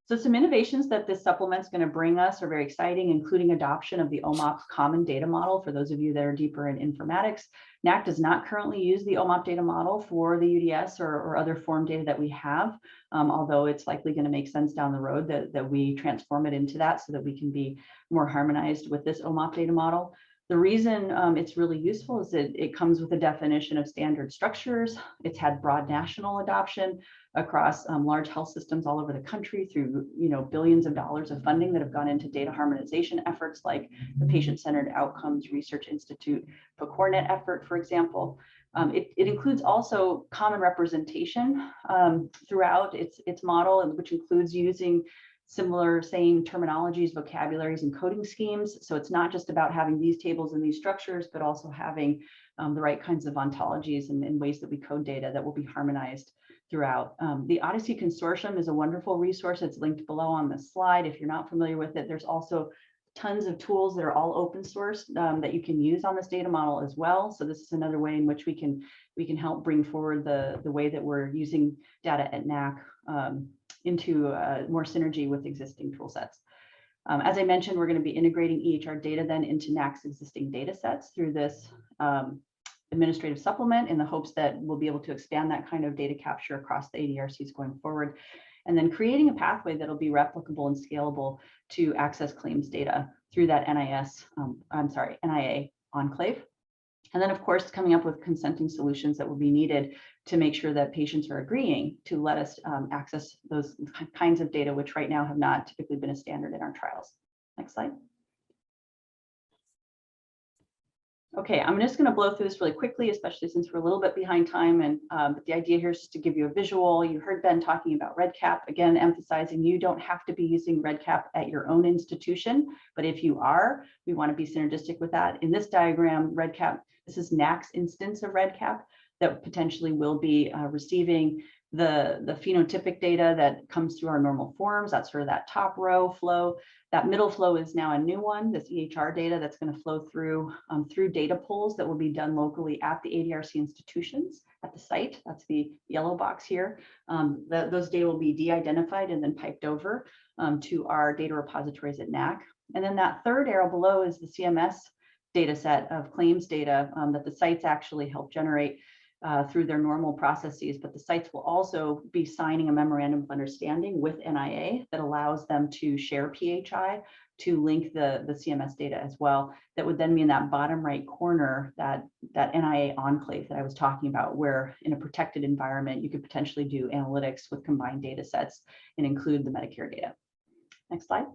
So some innovations that this supplement is going to bring us are very exciting, including adoption of the Omap common data model. For those of you that are deeper in informatics, NAC does not currently use the Omap data model for the UDS or other form data that we have, although it's likely going to make sense down the road that we transform it into that so that we can be more harmonized with this Omap data model. The reason it's really useful is that it comes with a definition of standard structures. It's had broad national adoption across large health systems all over the country through billions of dollars of funding that have gone into data harmonization efforts like the Patient-Centered Outcomes Research Institute PCORNet effort, for example. It includes also common representation throughout its model, which includes using same terminologies, vocabularies, and coding schemes. So it's not just about having these tables and these structures, but also having the right kinds of ontologies and ways that we code data that will be harmonized throughout. The Odyssey Consortium is a wonderful resource. It's linked below on this slide. If you're not familiar with it, there's also tons of tools that are all open source that you can use on this data model as well. So this is another way in which we can help bring forward the way that we're using data at NAC into more synergy with existing tool sets. As I mentioned, we're going to be integrating EHR data then into NAC's existing data sets through this administrative supplement in the hopes that we'll be able to expand that kind of data capture across the ADRCs going forward, and then creating a pathway that'll be replicable and scalable to access claims data through that NIA enclave. And then, of course, coming up with consenting solutions that will be needed to make sure that patients are agreeing to let us access those kinds of data, which right now have not typically been a standard in our trials. Next slide. Okay, I'm just going to blow through this really quickly, especially since we're a little bit behind time. And but the idea here is just to give you a visual. You heard Ben talking about REDCap, again, emphasizing you don't have to be using REDCap at your own institution, but if you are, we want to be synergistic with that. In this diagram, REDCap, this is NAC's instance of REDCap that potentially will be receiving the phenotypic data that comes through our normal forms. That's sort of that top row flow. That middle flow is now a new one, this EHR data that's going to flow through data pulls that will be done locally at the ADRC institutions at the site. That's the yellow box here. Those data will be de-identified and then piped over to our data repositories at NAC. And then that third arrow below is the CMS data set of claims data that the sites actually help generate through their normal processes, but the sites will also be signing a memorandum of understanding with NIA that allows them to share PHI to link the CMS data as well. That would then mean that bottom right corner, that NIA enclave that I was talking about, where in a protected environment, you could potentially do analytics with combined data sets and include the Medicare data. Next slide.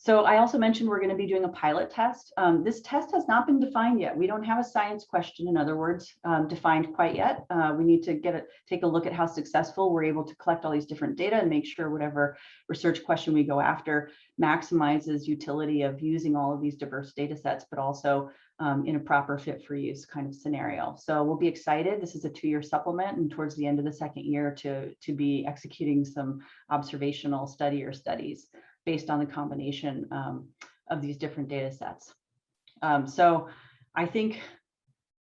So I also mentioned we're going to be doing a pilot test. This test has not been defined yet. We don't have a science question, in other words, defined quite yet. We need to take a look at how successful we're able to collect all these different data and make sure whatever research question we go after maximizes utility of using all of these diverse data sets, but also in a proper fit for use kind of scenario. So we'll be excited. This is a 2-year supplement, and towards the end of the 2nd year to be executing some observational study or studies based on the combination of these different data sets. So I think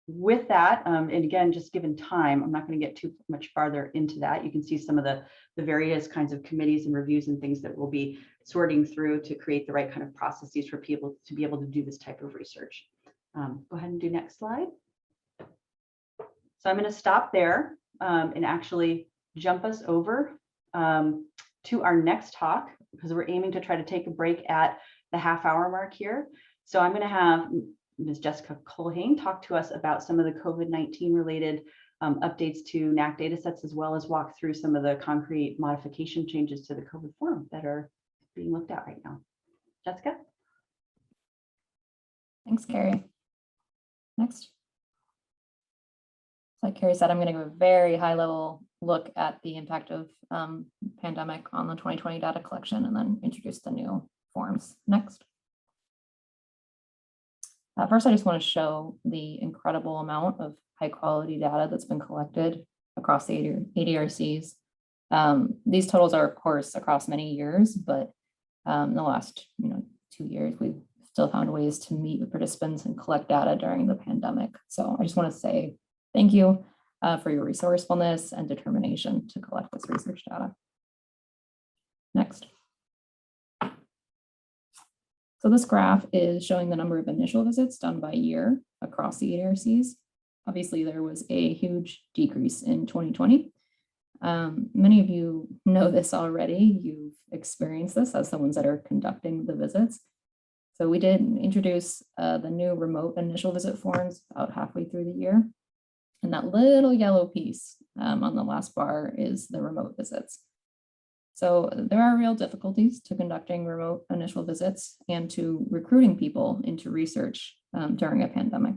with that, and again, just given time, I'm not going to get too much farther into that. You can see some of the various kinds of committees and reviews and things that we'll be sorting through to create the right kind of processes for people to be able to do this type of research. Go ahead and do next slide. So I'm going to stop there and actually jump us over to our next talk, because we're aiming to try to take a break at the half-hour mark here. So I'm going to have Ms. Jessica Culhane talk to us about some of the COVID-19 related updates to NAC datasets, as well as walk through some of the concrete modification changes to the COVID form that are being looked at right now. Jessica? Thanks, Kari. Next. Like Kari said, I'm going to give a very high level look at the impact of pandemic on the 2020 data collection and then introduce the new forms. Next. First, I just want to show the incredible amount of high quality data that's been collected across the ADRCs. These totals are, of course, across many years, but in the last 2 years, we've still found ways to meet with participants and collect data during the pandemic. So I just want to say thank you for your resourcefulness and determination to collect this research data. Next. So this graph is showing the number of initial visits done by year across the ADRCs. Obviously, there was a huge decrease in 2020. Many of you know this already. You've experienced this as the ones that are conducting the visits. So we did introduce the new remote initial visit forms about halfway through the year. And that little yellow piece on the last bar is the remote visits. So there are real difficulties to conducting remote initial visits and to recruiting people into research during a pandemic.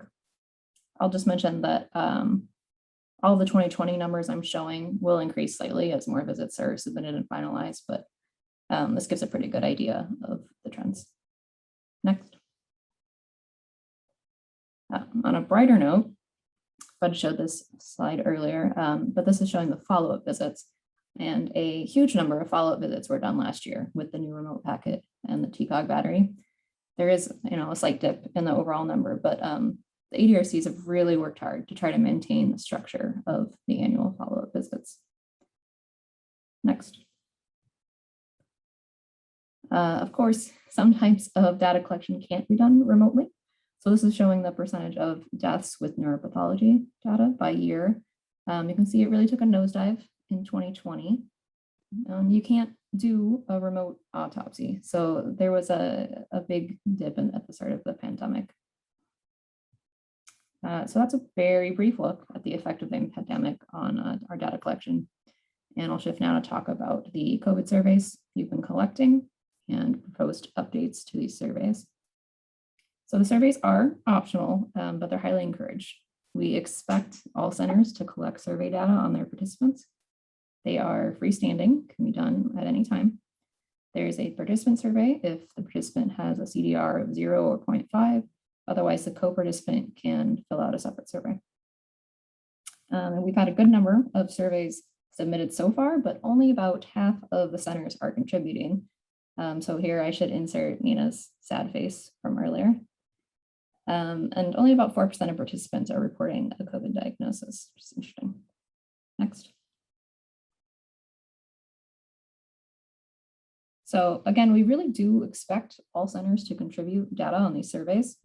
I'll just mention that all the 2020 numbers I'm showing will increase slightly as more visits are submitted and finalized, but this gives a pretty good idea of the trends. Next. On a brighter note, I showed this slide earlier, but this is showing the follow-up visits, and a huge number of follow-up visits were done last year with the new remote packet and the TCOG battery. There is, a slight dip in the overall number, but the ADRCs have really worked hard to try to maintain the structure of the annual follow-up visits. Next. Of course, some types of data collection can't be done remotely. So this is showing the percentage of deaths with neuropathology data by year. You can see it really took a nosedive in 2020. You can't do a remote autopsy. So there was a big dip at the start of the pandemic. So that's a very brief look at the effect of the pandemic on our data collection. And I'll shift now to talk about the COVID surveys you've been collecting and proposed updates to these surveys. So the surveys are optional, but they're highly encouraged. We expect all centers to collect survey data on their participants. They are freestanding, can be done at any time. There's a participant survey if the participant has a CDR of 0 or 0.5. Otherwise, the co-participant can fill out a separate survey. And we've had a good number of surveys submitted so far, but only about half of the centers are contributing. So here I should insert Nina's sad face from earlier. And only about 4% of participants are reporting a COVID diagnosis, which is interesting. Next. So again, we really do expect all centers to contribute data on these surveys.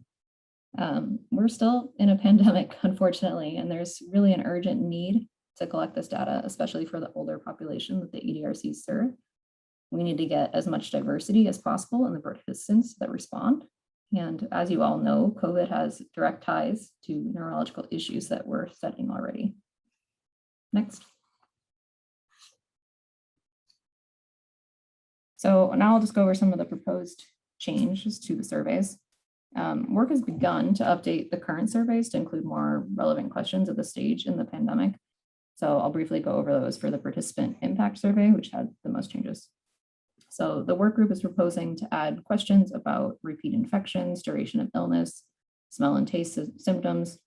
We're still in a pandemic, unfortunately, and there's really an urgent need to collect this data, especially for the older population that the ADRCs serve. We need to get as much diversity as possible in the participants that respond. And as you all know, COVID has direct ties to neurological issues that we're studying already. Next. So now I'll just go over some of the proposed changes to the surveys. Work has begun to update the current surveys to include more relevant questions at this stage in the pandemic. So I'll briefly go over those for the participant impact survey, which had the most changes. So the work group is proposing to add questions about repeat infections, duration of illness, smell and taste symptoms,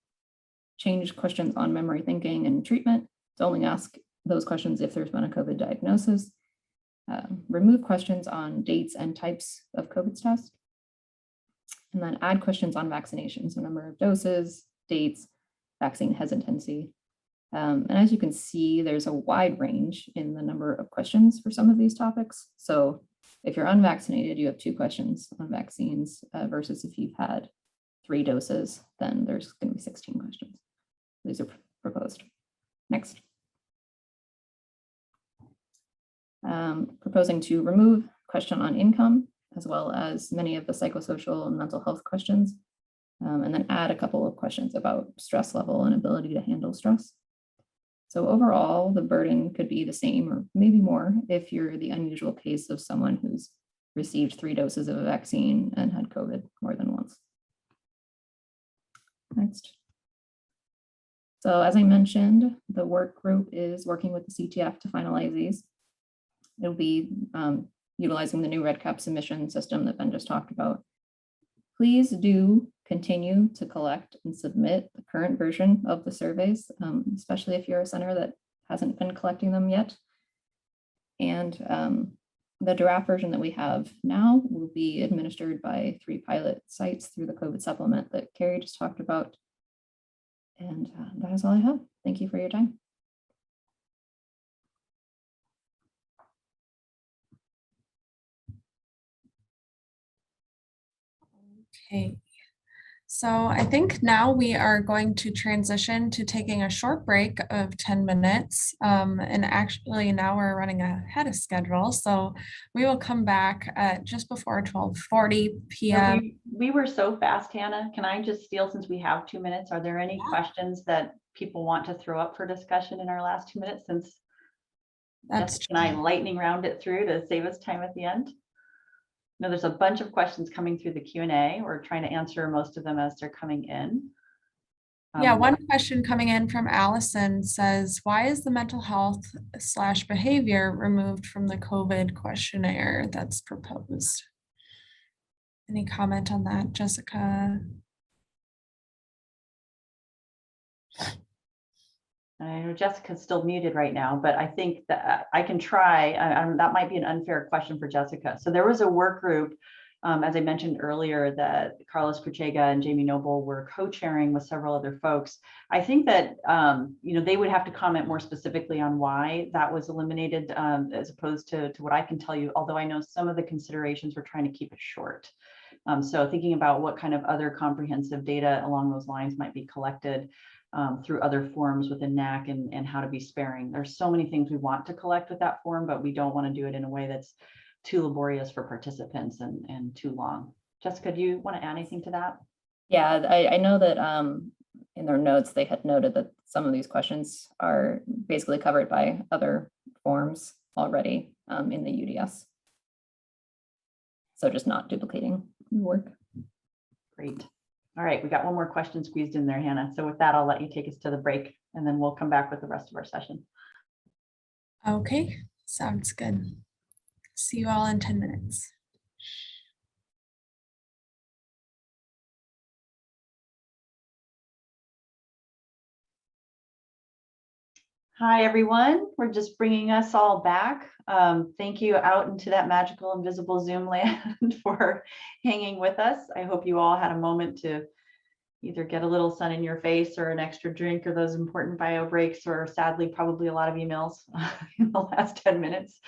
change questions on memory thinking and treatment to only ask those questions if there's been a COVID diagnosis, remove questions on dates and types of COVID tests, and then add questions on vaccination, so number of doses, dates, vaccine hesitancy. And as you can see, there's a wide range in the number of questions for some of these topics. So if you're unvaccinated, you have 2 questions on vaccines versus if you've had 3 doses, then there's going to be 16 questions. These are proposed. Next. Proposing to remove question on income, as well as many of the psychosocial and mental health questions, and then add a couple of questions about stress level and ability to handle stress. So overall, the burden could be the same or maybe more if you're the unusual case of someone who's received 3 doses of a vaccine and had COVID more than once. Next. So as I mentioned, the work group is working with the CTF to finalize these. It'll be utilizing the new REDCap submission system that Ben just talked about. Please do continue to collect and submit the current version of the surveys, especially if you're a center that hasn't been collecting them yet. And the draft version that we have now will be administered by 3 pilot sites through the COVID supplement that Kari just talked about. And that is all I have. Thank you for your time. Okay, so I think now we are going to transition to taking a short break of 10 minutes. And actually now we're running ahead of schedule. So we will come back at just before 12:40 p.m. We were so fast, Hannah. Can I just steal, since we have 2 minutes, are there any questions that people want to throw up for discussion in our last 2 minutes? Since That's Jessica and I lightning round it through to save us time at the end? No, there's a bunch of questions coming through the Q&A. We're trying to answer most of them as they're coming in. Yeah, one question coming in from Allison says, why is the mental health / behavior removed from the COVID questionnaire that's proposed? Any comment on that, Jessica? I know Jessica's still muted right now, but I think that I can try. That might be an unfair question for Jessica. So there was a work group, as I mentioned earlier, that Carlos Cruchega and Jamie Noble were co-chairing with several other folks. I think that they would have to comment more specifically on why that was eliminated, as opposed to what I can tell you, although I know some of the considerations we're trying to keep it short. So thinking about what kind of other comprehensive data along those lines might be collected through other forms within NAC, and how to be sparing. There's so many things we want to collect with that form, but we don't want to do it in a way that's too laborious for participants and too long. Jessica, do you want to add anything to that? Yeah, I know that in their notes, they had noted that some of these questions are basically covered by other forms already in the UDS. So just not duplicating work. Great. All right, we got one more question squeezed in there, Hannah. So with that, I'll let you take us to the break, and then we'll come back with the rest of our session. Okay, sounds good. See you all in 10 minutes. Hi, everyone. We're just bringing us all back. Thank you out into that magical invisible Zoom land for hanging with us. I hope you all had a moment to either get a little sun in your face or an extra drink or those important bio breaks, or sadly, probably a lot of emails in the last 10 minutes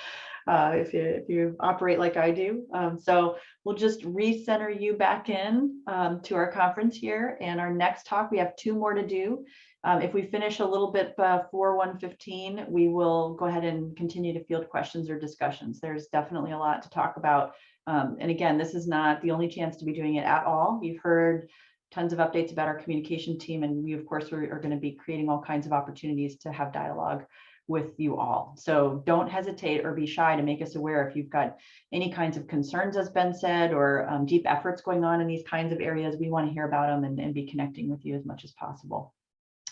if you operate like I do. So we'll just recenter you back in to our conference here, and our next talk, we have 2 more to do. If we finish a little bit before 1:15, we will go ahead and continue to field questions or discussions. There's definitely a lot to talk about. And again, this is not the only chance to be doing it at all. You've heard tons of updates about our communication team, and we, of course, are going to be creating all kinds of opportunities to have dialogue with you all. So don't hesitate or be shy to make us aware if you've got any kinds of concerns, as Ben said, or deep efforts going on in these kinds of areas. We want to hear about them and be connecting with you as much as possible.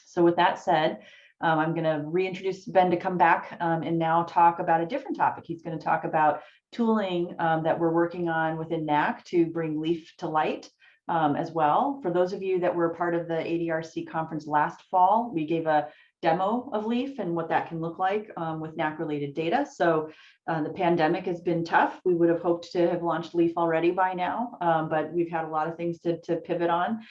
So with that said, I'm going to reintroduce Ben to come back and now talk about a different topic. He's going to talk about tooling that we're working on within NACC to bring LEAF to light as well. For those of you that were part of the ADRC conference last fall, we gave a demo of LEAF and what that can look like with NACC related data. So the pandemic has been tough. We would have hoped to have launched LEAF already by now, but we've had a lot of things to pivot on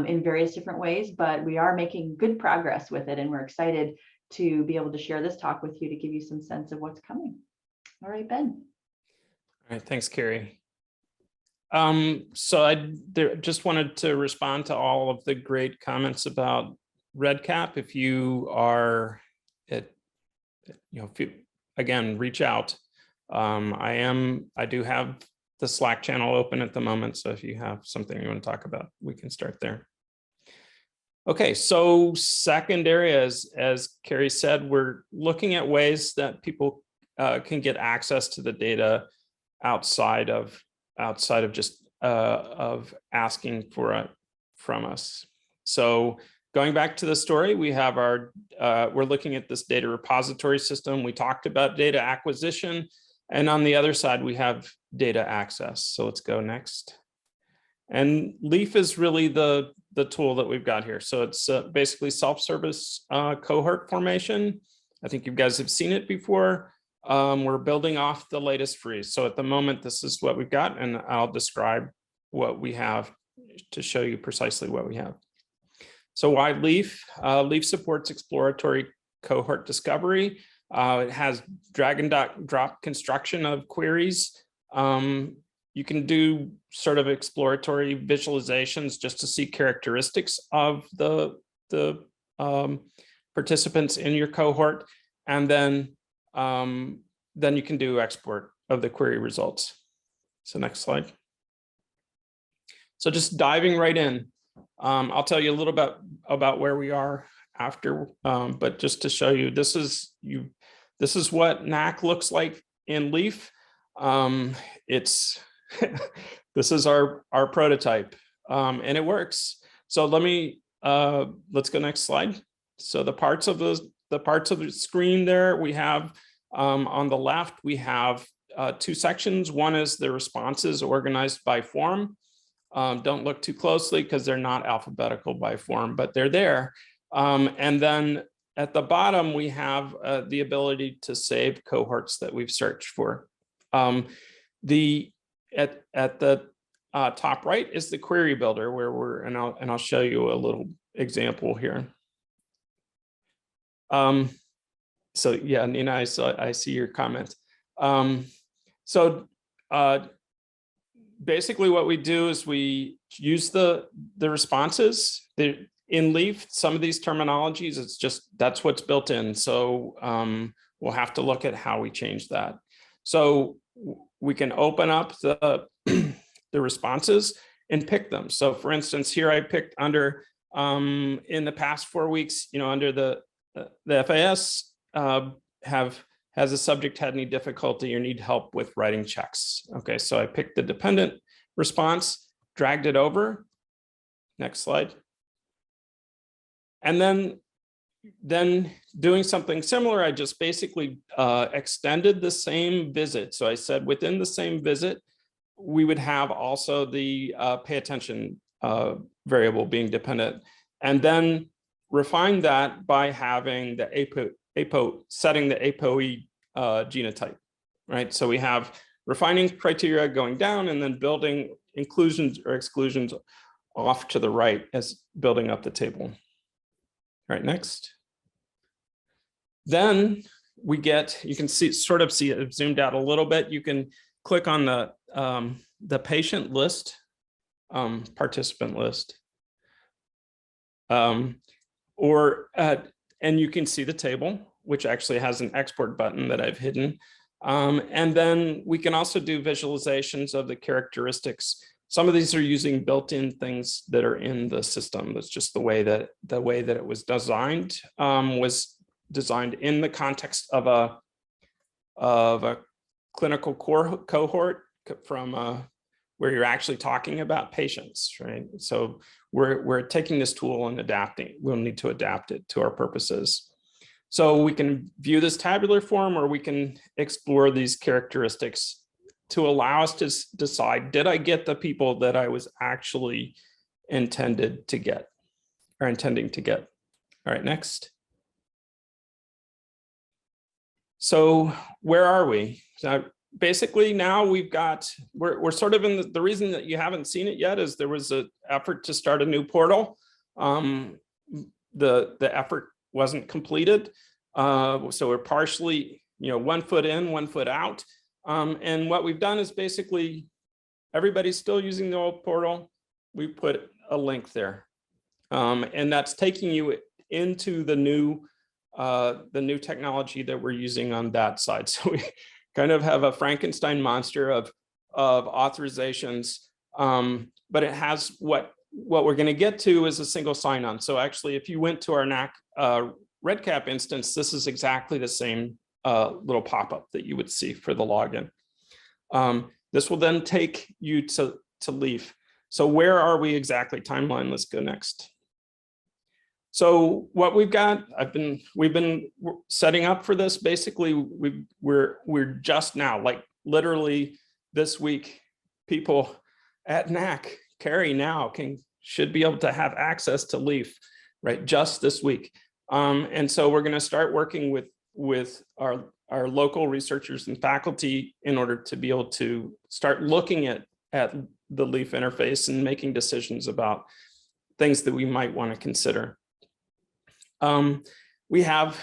in various different ways, but we are making good progress with it. And we're excited to be able to share this talk with you to give you some sense of what's coming. All right, Ben. All right, thanks, Kari. So I just wanted to respond to all of the great comments about REDCap. If you are again, reach out. I do have the Slack channel open at the moment. So if you have something you want to talk about, we can start there. Okay, so second area, as Kari said, we're looking at ways that people can get access to the data outside of just of asking for it from us. So going back to the story, we have our, we're looking at this data repository system. We talked about data acquisition, and on the other side, we have data access. So let's go next. And LEAF is really the tool that we've got here. So it's basically self-service cohort formation. I think you guys have seen it before. We're building off the latest freeze. So at the moment, this is what we've got, and I'll describe what we have to show you precisely what we have. So why LEAF? LEAF supports exploratory cohort discovery. It has drag and drop construction of queries. You can do sort of exploratory visualizations just to see characteristics of the participants in your cohort, and then you can do export of the query results. So next slide. So just diving right in, I'll tell you a little bit about where we are after, but just to show you, this is what NACC looks like in LEAF. This is our prototype, and it works. So let's go next slide. So the parts of the screen there, we have on the left, we have two sections. One is the responses organized by form. Don't look too closely because they're not alphabetical by form, but they're there. And then at the bottom, we have the ability to save cohorts that we've searched for. At the top right is the query builder, where and I'll show you a little example here. So yeah, Nina, I see your comment. Basically what we do is we use the responses. In LEAF, some of these terminologies, it's just, that's what's built in. So we'll have to look at how we change that. So we can open up the responses and pick them. So for instance, here I picked under, in the past 4 weeks, under the FAS has a subject had any difficulty or need help with writing checks? Okay, so I picked the dependent response, dragged it over. Next slide. And then doing something similar, I just basically extended the same visit. So I said within the same visit, we would have also the pay attention variable being dependent, and then refine that by having the setting the APOE genotype, right? So we have refining criteria going down and then building inclusions or exclusions off to the right as building up the table. All right, next. Then we get, you can sort of see it zoomed out a little bit. You can click on the patient list, participant list, and you can see the table, which actually has an export button that I've hidden. And then we can also do visualizations of the characteristics. Some of these are using built-in things that are in the system. That's just the way that it was designed, was designed in the context of a clinical cohort from where you're actually talking about patients, right? So we're taking this tool and adapting. We'll need to adapt it to our purposes. So we can view this tabular form, or we can explore these characteristics to allow us to decide, did I get the people that I was actually intending to get? All right, next. So where are we? So basically now we're sort of in the reason that you haven't seen it yet is there was an effort to start a new portal. The effort wasn't completed. So we're partially, 1 foot in, 1 foot out. And what we've done is basically everybody's still using the old portal. We put a link there. And that's taking you into the new technology that we're using on that side. So we kind of have a Frankenstein monster of authorizations, but it has what we're going to get to is a single sign-on. So actually, if you went to our NAC REDCap instance, this is exactly the same little pop-up that you would see for the login. This will then take you to Leaf. So where are we exactly? Timeline, let's go next. So what we've got, we've been setting up for this. Basically, we're just now, like literally this week, people at NAC, Kari now should be able to have access to Leaf, right? Just this week. And so we're going to start working with our local researchers and faculty in order to be able to start looking at the Leaf interface and making decisions about things that we might want to consider. We have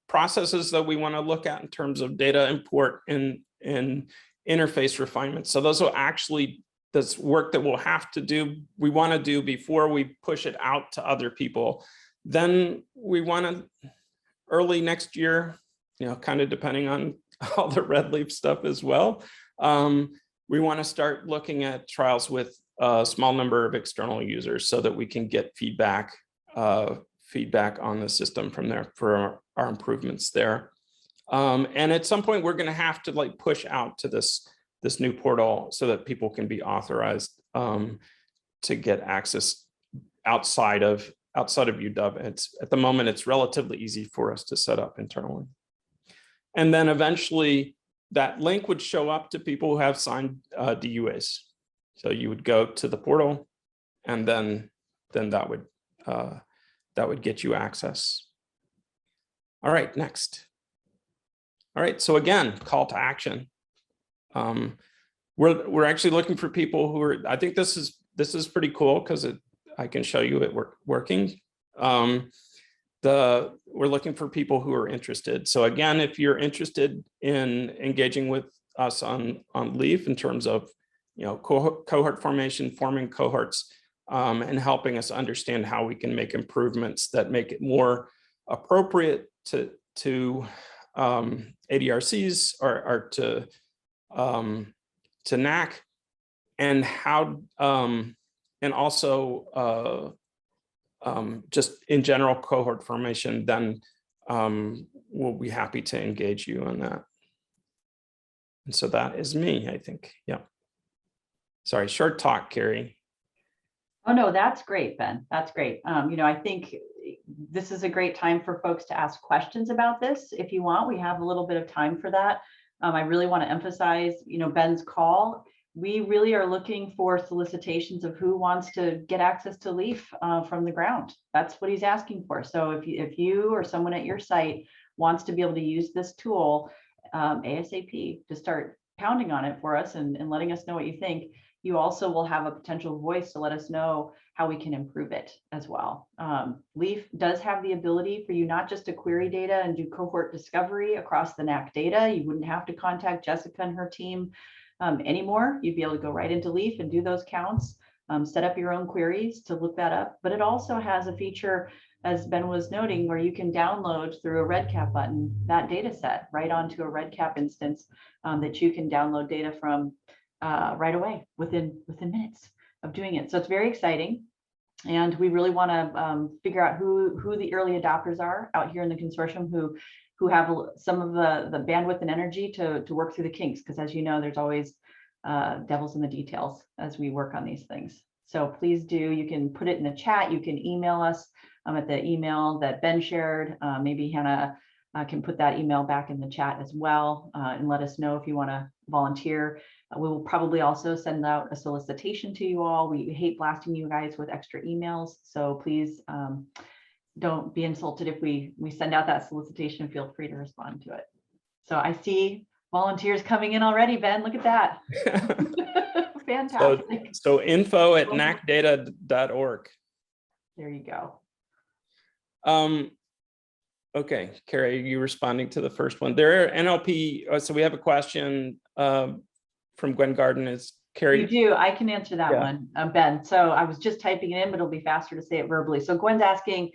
processes that we want to look at in terms of data import and interface refinement. So those will actually, this work that we'll have to do, we want to do before we push it out to other people. Then we want to, early next year, kind of depending on all the red leaf stuff as well, we want to start looking at trials with a small number of external users so that we can get feedback on the system from there for our improvements there. And at some point, we're going to have to push out to this new portal so that people can be authorized to get access outside of UW. At the moment, it's relatively easy for us to set up internally. And then eventually that link would show up to people who have signed DUAs. So you would go to the portal, and then that would get you access. All right, next. All right, so again, call to action. We're actually looking for people who are, I think this is pretty cool because I can show you it working. We're looking for people who are interested. So again, if you're interested in engaging with us on Leaf in terms of cohort formation, forming cohorts, and helping us understand how we can make improvements that make it more appropriate to ADRCs or to NAC, and how and also just in general cohort formation, then we'll be happy to engage you on that. And so that is me, I think. Yeah. Sorry, short talk, Kari. Oh, no, that's great, Ben. That's great. I think this is a great time for folks to ask questions about this. If you want, we have a little bit of time for that. I really want to emphasize, Ben's call. We really are looking for solicitations of who wants to get access to Leaf from the ground. That's what he's asking for. So if you or someone at your site wants to be able to use this tool ASAP to start pounding on it for us and letting us know what you think, you also will have a potential voice to let us know how we can improve it as well. Leaf does have the ability for you not just to query data and do cohort discovery across the NAC data. You wouldn't have to contact Jessica and her team anymore. You'd be able to go right into Leaf and do those counts, set up your own queries to look that up. But it also has a feature, as Ben was noting, where you can download through a REDCap button that data set right onto a REDCap instance that you can download data from right away within minutes of doing it. So it's very exciting. And we really want to figure out who the early adopters are out here in the consortium who have some of the bandwidth and energy to work through the kinks, because as you know, there's always devils in the details as we work on these things. So please do, you can put it in the chat, you can email us at the email that Ben shared. Maybe Hannah can put that email back in the chat as well, and let us know if you want to volunteer. We will probably also send out a solicitation to you all. We hate blasting you guys with extra emails, so please don't be insulted if we send out that solicitation. Feel free to respond to it. So I see volunteers coming in already, Ben. Look at that. Fantastic. So info@nacdata.org. There you go. Okay, Kari, are you responding to the first one? There are NLP. So we have a question from Gwen Garden. Is Kari? You do. I can answer that one, Ben. So I was just typing it in, but it'll be faster to say it verbally. So Gwen's asking,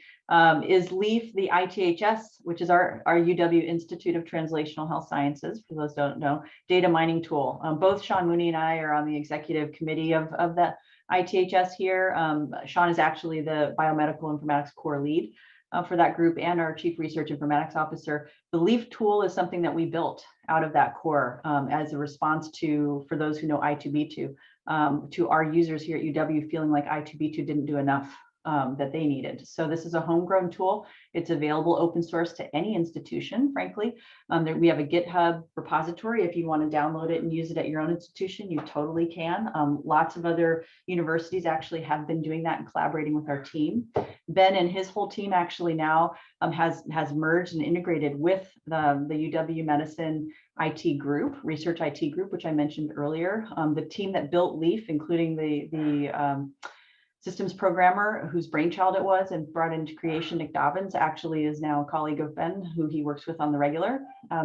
is LEAF the ITHS, which is our UW Institute of Translational Health Sciences, for those who don't know, data mining tool? Both Sean Mooney and I are on the executive committee of the ITHS here. Sean is actually the biomedical informatics core lead for that group and our chief research informatics officer. The LEAF tool is something that we built out of that core as a response to, for those who know I2B2, to our users here at UW feeling like I2B2 didn't do enough that they needed. So this is a homegrown tool. It's available open source to any institution, frankly. We have a GitHub repository. If you want to download it and use it at your own institution, you totally can. Lots of other universities actually have been doing that and collaborating with our team. Ben and his whole team actually now has merged and integrated with the UW Medicine IT group, research IT group, which I mentioned earlier. The team that built LEAF, including the systems programmer whose brainchild it was and brought into creation, Nick Dobbins, actually is now a colleague of Ben, who he works with on the regular.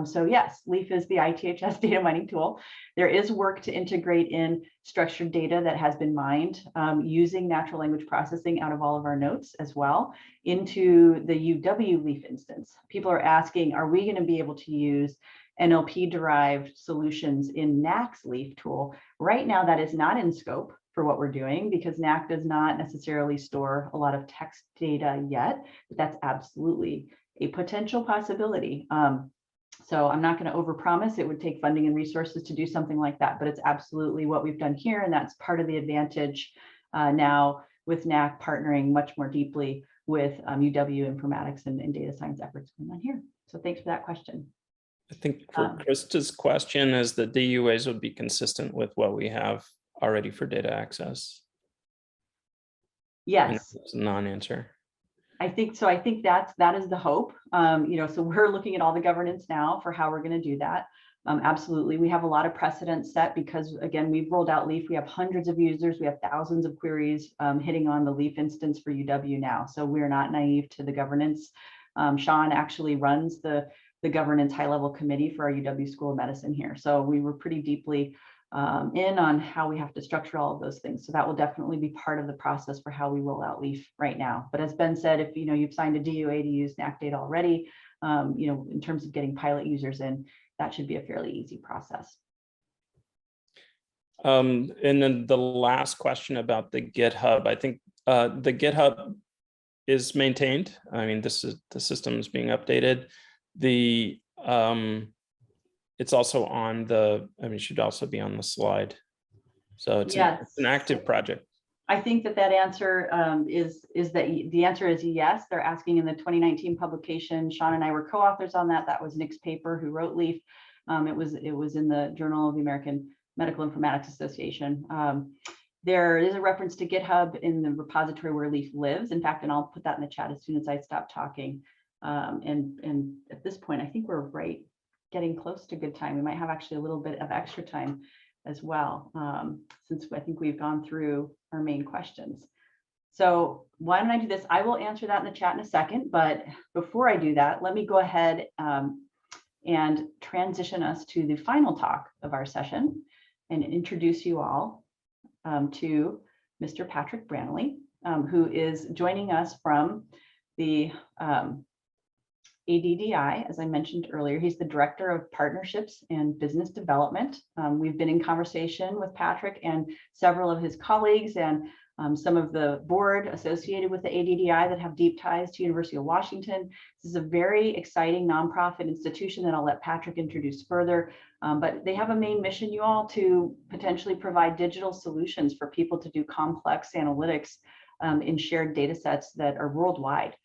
So yes, LEAF is the ITHS data mining tool. There is work to integrate in structured data that has been mined using natural language processing out of all of our notes as well into the UW LEAF instance. People are asking, are we going to be able to use NLP-derived solutions in NACC's LEAF tool? Right now, that is not in scope for what we're doing because NACC does not necessarily store a lot of text data yet, but that's absolutely a potential possibility. So I'm not going to overpromise. It would take funding and resources to do something like that, but it's absolutely what we've done here, and that's part of the advantage now with NACC partnering much more deeply with UW informatics and data science efforts going on here. So thanks for that question. I think for Krista's question is the DUAs would be consistent with what we have already for data access. Yes. It's a non-answer. I think so. I think that is the hope. So we're looking at all the governance now for how we're going to do that. Absolutely. We have a lot of precedent set because, again, we've rolled out LEAF. We have hundreds of users. We have thousands of queries hitting on the LEAF instance for UW now. So we're not naive to the governance. Sean actually runs the governance high-level committee for our UW School of Medicine here. So we were pretty deeply in on how we have to structure all of those things. So that will definitely be part of the process for how we roll out LEAF right now. But as Ben said, if you've signed a DUA to use NACC data already, in terms of getting pilot users in, that should be a fairly easy process. And then the last question about the GitHub, I think the GitHub is maintained. I mean, the system is being updated. It's also on it should also be on the slide. So it's an active project. I think that answer is that the answer is yes. They're asking in the 2019 publication. Sean and I were co-authors on that. That was Nick's paper who wrote LEAF. It was in the Journal of the American Medical Informatics Association. There is a reference to GitHub in the repository where LEAF lives. In fact, and I'll put that in the chat as soon as I stop talking. And at this point, I think we're getting close to good time. We might have actually a little bit of extra time as well, since I think we've gone through our main questions. So why don't I do this? I will answer that in the chat in a second, but before I do that, let me go ahead and transition us to the final talk of our session and introduce you all to Mr. Patrick Branley, who is joining us from the ADDI, as I mentioned earlier. He's the Director of Partnerships and Business Development. We've been in conversation with Patrick and several of his colleagues, and some of the board associated with the ADDI that have deep ties to University of Washington. This is a very exciting nonprofit institution that I'll let Patrick introduce further, but they have a main mission, you all, to potentially provide digital solutions for people to do complex analytics in shared data sets that are worldwide.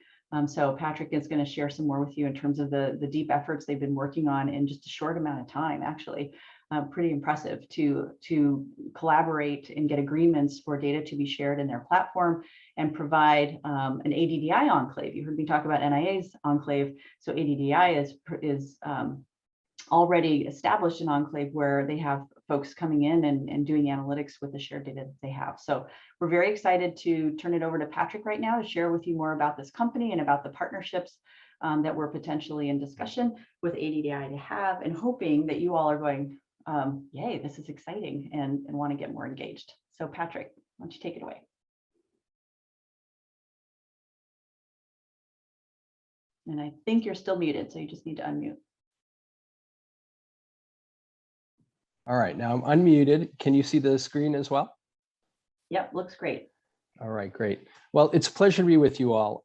So Patrick is going to share some more with you in terms of the deep efforts they've been working on in just a short amount of time, actually. Pretty impressive to collaborate and get agreements for data to be shared in their platform and provide an ADDI enclave. You heard me talk about NIA's enclave. So ADDI is already established an enclave where they have folks coming in and doing analytics with the shared data that they have. So we're very excited to turn it over to Patrick right now to share with you more about this company and about the partnerships that we're potentially in discussion with ADDI to have, and hoping that you all are going, yay, this is exciting, and want to get more engaged. So Patrick, why don't you take it away? And I think you're still muted, so you just need to unmute. All right, now I'm unmuted. Can you see the screen as well? Yep, looks great. All right, great. Well, it's a pleasure to be with you all.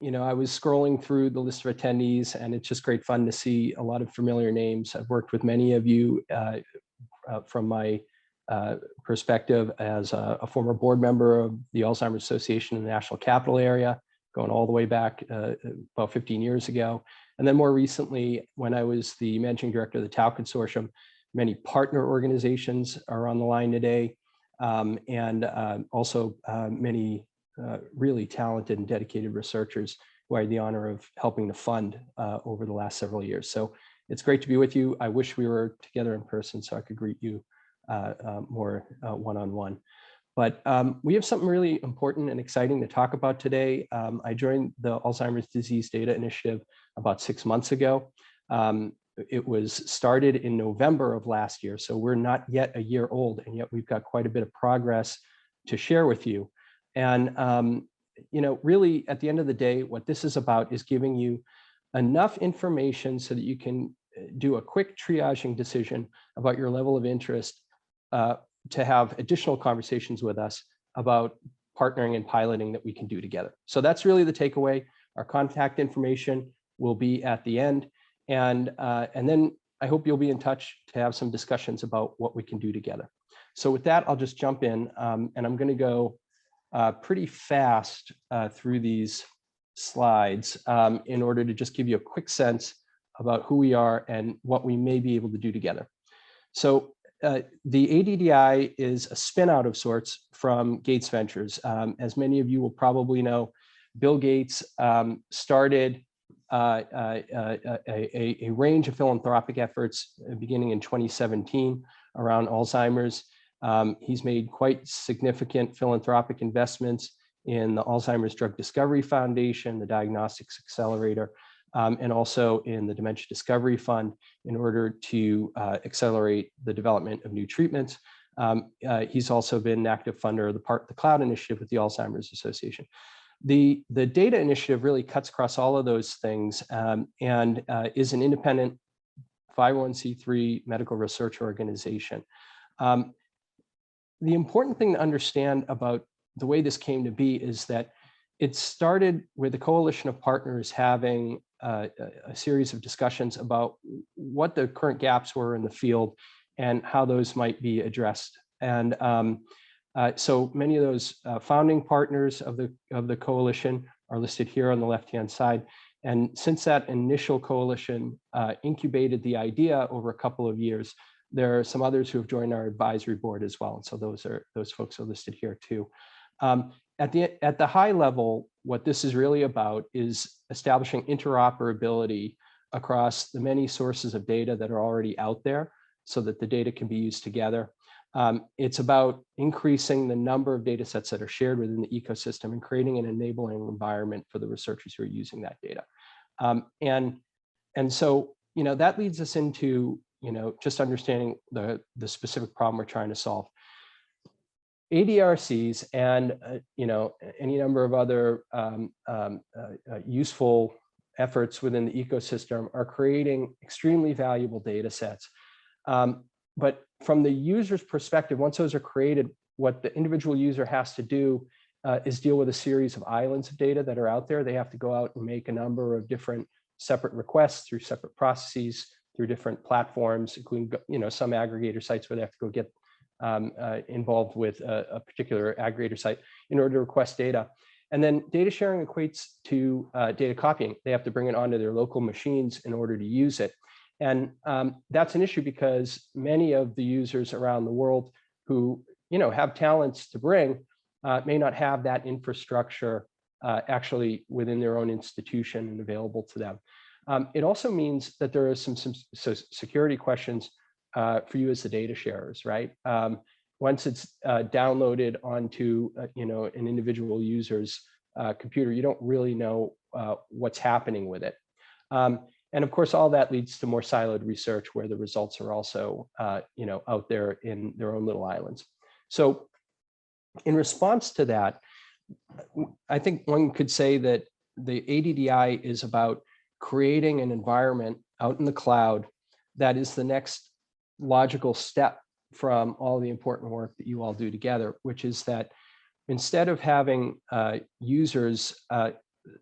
You know, I was scrolling through the list of attendees, and it's just great fun to see a lot of familiar names. I've worked with many of you from my perspective as a former board member of the Alzheimer's Association in the National Capital Area, going all the way back about 15 years ago. And then more recently, when I was the managing director of the Tau Consortium. Many partner organizations are on the line today, and also many really talented and dedicated researchers who I had the honor of helping to fund over the last several years. So it's great to be with you. I wish we were together in person so I could greet you more one-on-one. But we have something really important and exciting to talk about today. I joined the Alzheimer's Disease Data Initiative about 6 months ago. It was started in November of last year, so we're not yet a year old, and yet we've got quite a bit of progress to share with you. And you know, really, at the end of the day, what this is about is giving you enough information so that you can do a quick triaging decision about your level of interest to have additional conversations with us about partnering and piloting that we can do together. So that's really the takeaway. Our contact information will be at the end. And then I hope you'll be in touch to have some discussions about what we can do together. So with that, I'll just jump in, and I'm going to go pretty fast through these slides in order to just give you a quick sense about who we are and what we may be able to do together. So the ADDI is a spin out of sorts from Gates Ventures. As many of you will probably know, Bill Gates started a range of philanthropic efforts beginning in 2017 around Alzheimer's. He's made quite significant philanthropic investments in the Alzheimer's Drug Discovery Foundation, the Diagnostics Accelerator, and also in the Dementia Discovery Fund in order to accelerate the development of new treatments. He's also been an active funder of the Cloud Initiative with the Alzheimer's Association. The data initiative really cuts across all of those things and is an independent 501c3 medical research organization. The important thing to understand about the way this came to be is that it started with a coalition of partners having a series of discussions about what the current gaps were in the field and how those might be addressed. And so many of those founding partners of the coalition are listed here on the left-hand side. And since that initial coalition incubated the idea over a couple of years, there are some others who have joined our advisory board as well. And so those folks are listed here too. At the high level, what this is really about is establishing interoperability across the many sources of data that are already out there so that the data can be used together. It's about increasing the number of data sets that are shared within the ecosystem and creating an enabling environment for the researchers who are using that data. And so, you know, that leads us into, you know, just understanding the specific problem we're trying to solve. ADRCs and, you know, any number of other useful efforts within the ecosystem are creating extremely valuable data sets. but from the user's perspective, once those are created, what the individual user has to do is deal with a series of islands of data that are out there. They have to go out and make a number of different separate requests through separate processes, through different platforms, including some aggregator sites where they have to go get involved with a particular aggregator site in order to request data. And then data sharing equates to data copying. They have to bring it onto their local machines in order to use it. And that's an issue because many of the users around the world who have talents to bring may not have that infrastructure actually within their own institution and available to them. It also means that there are some security questions for you as the data sharers, right? Once it's downloaded onto an individual user's computer, you don't really know what's happening with it. And of course, all that leads to more siloed research where the results are also out there in their own little islands. So in response to that, I think one could say that the ADDI is about creating an environment out in the cloud that is the next logical step from all the important work that you all do together, which is that instead of having users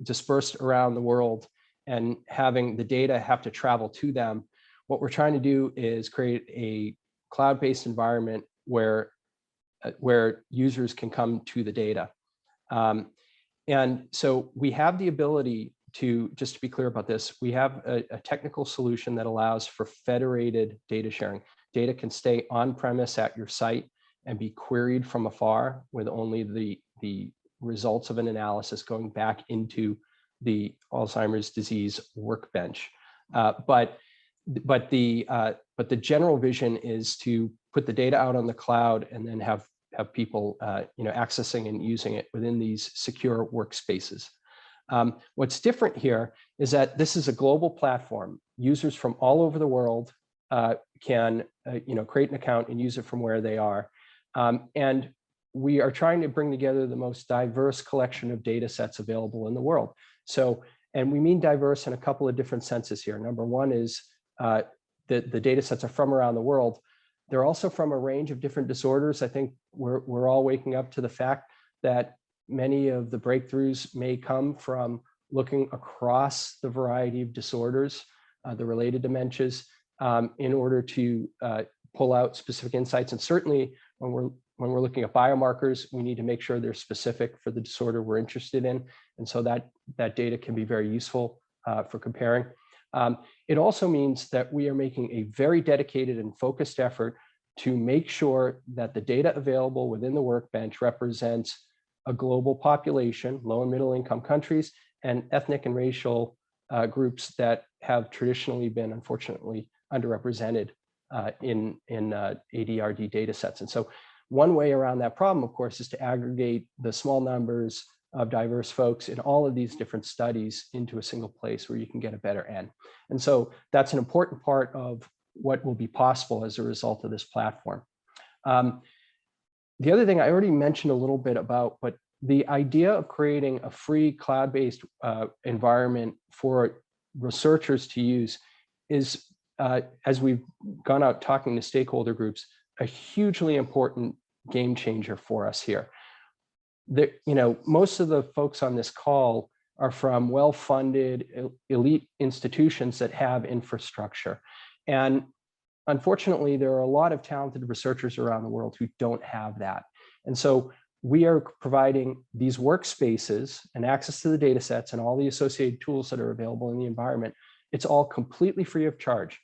dispersed around the world and having the data have to travel to them, what we're trying to do is create a cloud-based environment where users can come to the data. And so we have the ability to, just to be clear about this, we have a technical solution that allows for federated data sharing. Data can stay on premise at your site and be queried from afar with only the results of an analysis going back into the Alzheimer's disease workbench. But the general vision is to put the data out on the cloud and then have people accessing and using it within these secure workspaces. What's different here is that this is a global platform. Users from all over the world can create an account and use it from where they are. And we are trying to bring together the most diverse collection of data sets available in the world. So, and we mean diverse in a couple of different senses here. Number one is the data sets are from around the world. They're also from a range of different disorders. I think we're all waking up to the fact that many of the breakthroughs may come from looking across the variety of disorders, the related dementias, in order to pull out specific insights. And certainly when we're looking at biomarkers, we need to make sure they're specific for the disorder we're interested in. And so that data can be very useful for comparing. It also means that we are making a very dedicated and focused effort to make sure that the data available within the workbench represents a global population, low and middle income countries, and ethnic and racial groups that have traditionally been, unfortunately, underrepresented in ADRD data sets. And so one way around that problem, of course, is to aggregate the small numbers of diverse folks in all of these different studies into a single place where you can get a better N. And so that's an important part of what will be possible as a result of this platform. The other thing I already mentioned a little bit about, but the idea of creating a free cloud-based environment for researchers to use is, as we've gone out talking to stakeholder groups, a hugely important game changer for us here. Most of the folks on this call are from well-funded elite institutions that have infrastructure. And unfortunately, there are a lot of talented researchers around the world who don't have that. And so we are providing these workspaces and access to the data sets and all the associated tools that are available in the environment. It's all completely free of charge.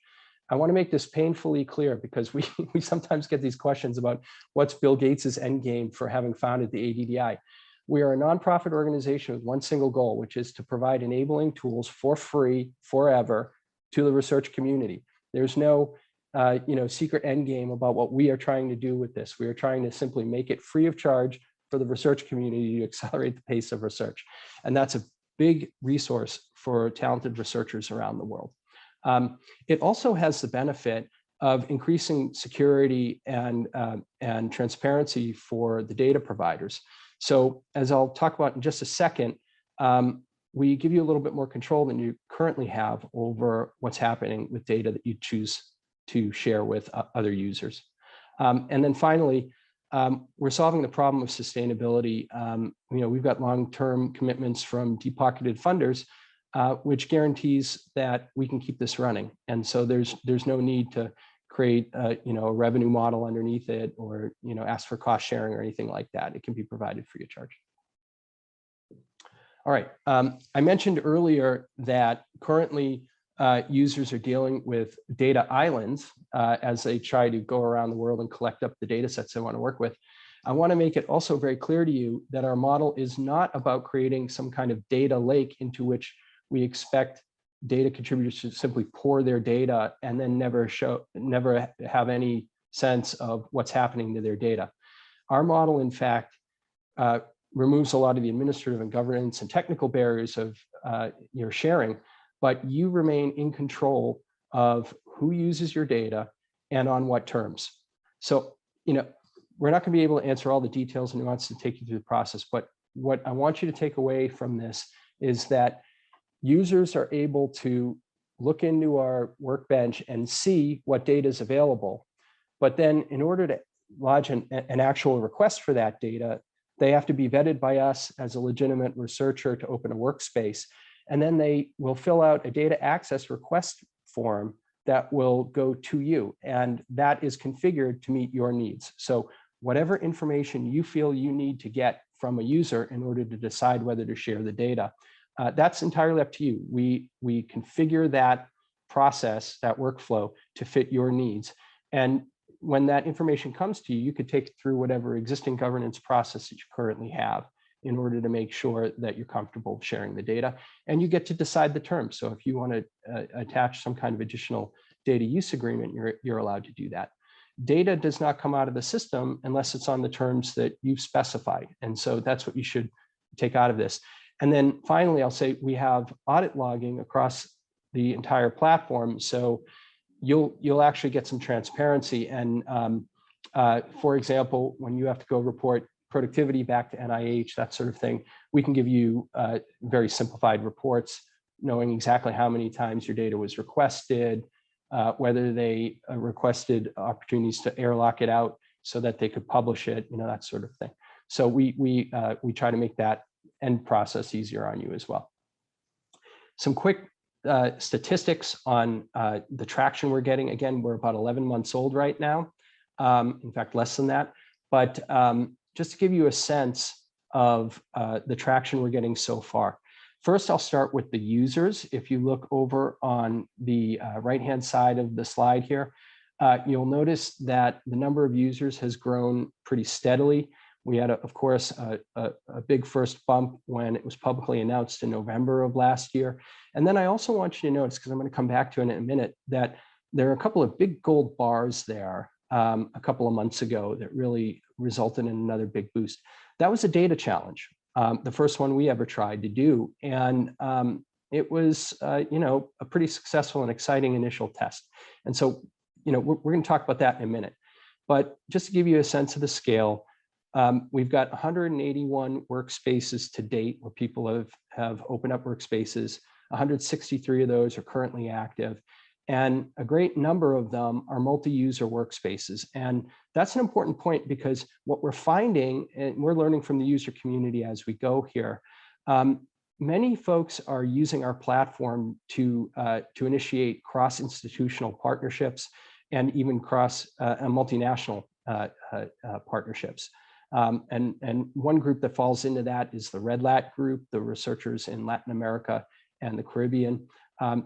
I want to make this painfully clear because we sometimes get these questions about what's Bill Gates's end game for having founded the ADDI. We are a nonprofit organization with one single goal, which is to provide enabling tools for free forever to the research community. There's no secret end game about what we are trying to do with this. We are trying to simply make it free of charge for the research community to accelerate the pace of research. And that's a big resource for talented researchers around the world. It also has the benefit of increasing security and transparency for the data providers. So as I'll talk about in just a second, we give you a little bit more control than you currently have over what's happening with data that you choose to share with other users. And then finally, we're solving the problem of sustainability. We've got long-term commitments from deep-pocketed funders, which guarantees that we can keep this running. And so there's no need to create a revenue model underneath it, or ask for cost sharing or anything like that. It can be provided free of charge. All right. I mentioned earlier that currently users are dealing with data islands as they try to go around the world and collect up the data sets they want to work with. I want to make it also very clear to you that our model is not about creating some kind of data lake into which we expect data contributors to simply pour their data and then never have any sense of what's happening to their data. Our model, in fact, removes a lot of the administrative and governance and technical barriers of your sharing, but you remain in control of who uses your data and on what terms. So, we're not going to be able to answer all the details and nuances to take you through the process, but what I want you to take away from this is that users are able to look into our workbench and see what data is available. But then in order to lodge an actual request for that data, they have to be vetted by us as a legitimate researcher to open a workspace. And then they will fill out a data access request form that will go to you. And that is configured to meet your needs. So whatever information you feel you need to get from a user in order to decide whether to share the data, that's entirely up to you. We configure that process, that workflow, to fit your needs. And when that information comes to you, you could take it through whatever existing governance process that you currently have in order to make sure that you're comfortable sharing the data. And you get to decide the terms. So if you want to attach some kind of additional data use agreement, you're allowed to do that. Data does not come out of the system unless it's on the terms that you've specified. And so that's what you should take out of this. And then finally, I'll say we have audit logging across the entire platform. So you'll actually get some transparency. And for example, when you have to go report productivity back to NIH, that sort of thing, we can give you very simplified reports, knowing exactly how many times your data was requested, whether they requested opportunities to airlock it out so that they could publish it, that sort of thing. So we try to make that end process easier on you as well. Some quick statistics on the traction we're getting. Again, we're about 11 months old right now. In fact, less than that. But just to give you a sense of the traction we're getting so far. First, I'll start with the users. If you look over on the right-hand side of the slide here, you'll notice that the number of users has grown pretty steadily. We had, of course, a big first bump when it was publicly announced in November of last year. And then I also want you to notice, because I'm going to come back to it in a minute, that there are a couple of big gold bars there a couple of months ago that really resulted in another big boost. That was a data challenge, the first one we ever tried to do. And it was, a pretty successful and exciting initial test. And so, we're going to talk about that in a minute. But just to give you a sense of the scale, we've got 181 workspaces to date where people have opened up workspaces. 163 of those are currently active. And a great number of them are multi-user workspaces. And that's an important point because what we're finding, and we're learning from the user community as we go here, many folks are using our platform to initiate cross-institutional partnerships and even cross multinational partnerships. And one group that falls into that is the REDLAT group, the researchers in Latin America and the Caribbean.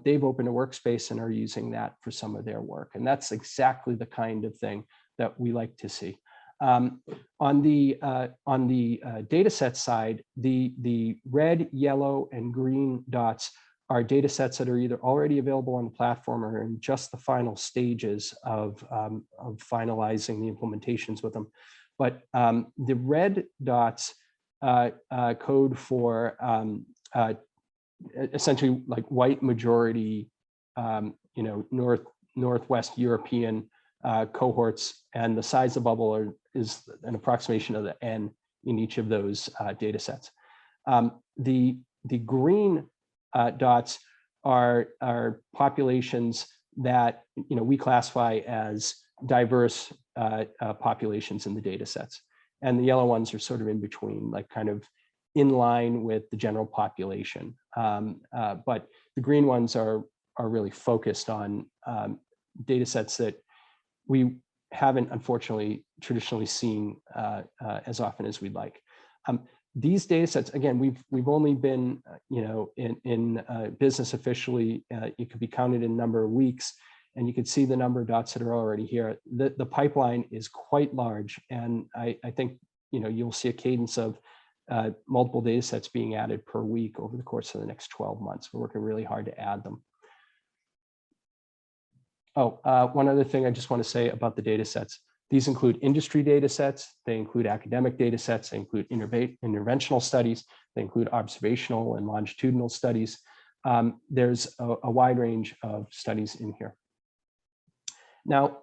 They've opened a workspace and are using that for some of their work. And that's exactly the kind of thing that we like to see. On the data set side, the red, yellow, and green dots are data sets that are either already available on the platform or in just the final stages of finalizing the implementations with them. But the red dots code for essentially like white majority, Northwest European cohorts, and the size of the bubble is an approximation of the N in each of those data sets. The green dots are populations that we classify as diverse populations in the data sets. And the yellow ones are sort of in between, like kind of in line with the general population. But the green ones are really focused on data sets that we haven't, unfortunately, traditionally seen as often as we'd like. These data sets, again, we've only been, in business officially, it could be counted in a number of weeks, and you can see the number of dots that are already here. The pipeline is quite large, and I think you'll see a cadence of multiple data sets being added per week over the course of the next 12 months. We're working really hard to add them. One other thing I just want to say about the data sets. These include industry data sets, they include academic data sets, they include interventional studies, they include observational and longitudinal studies. There's a wide range of studies in here. Now,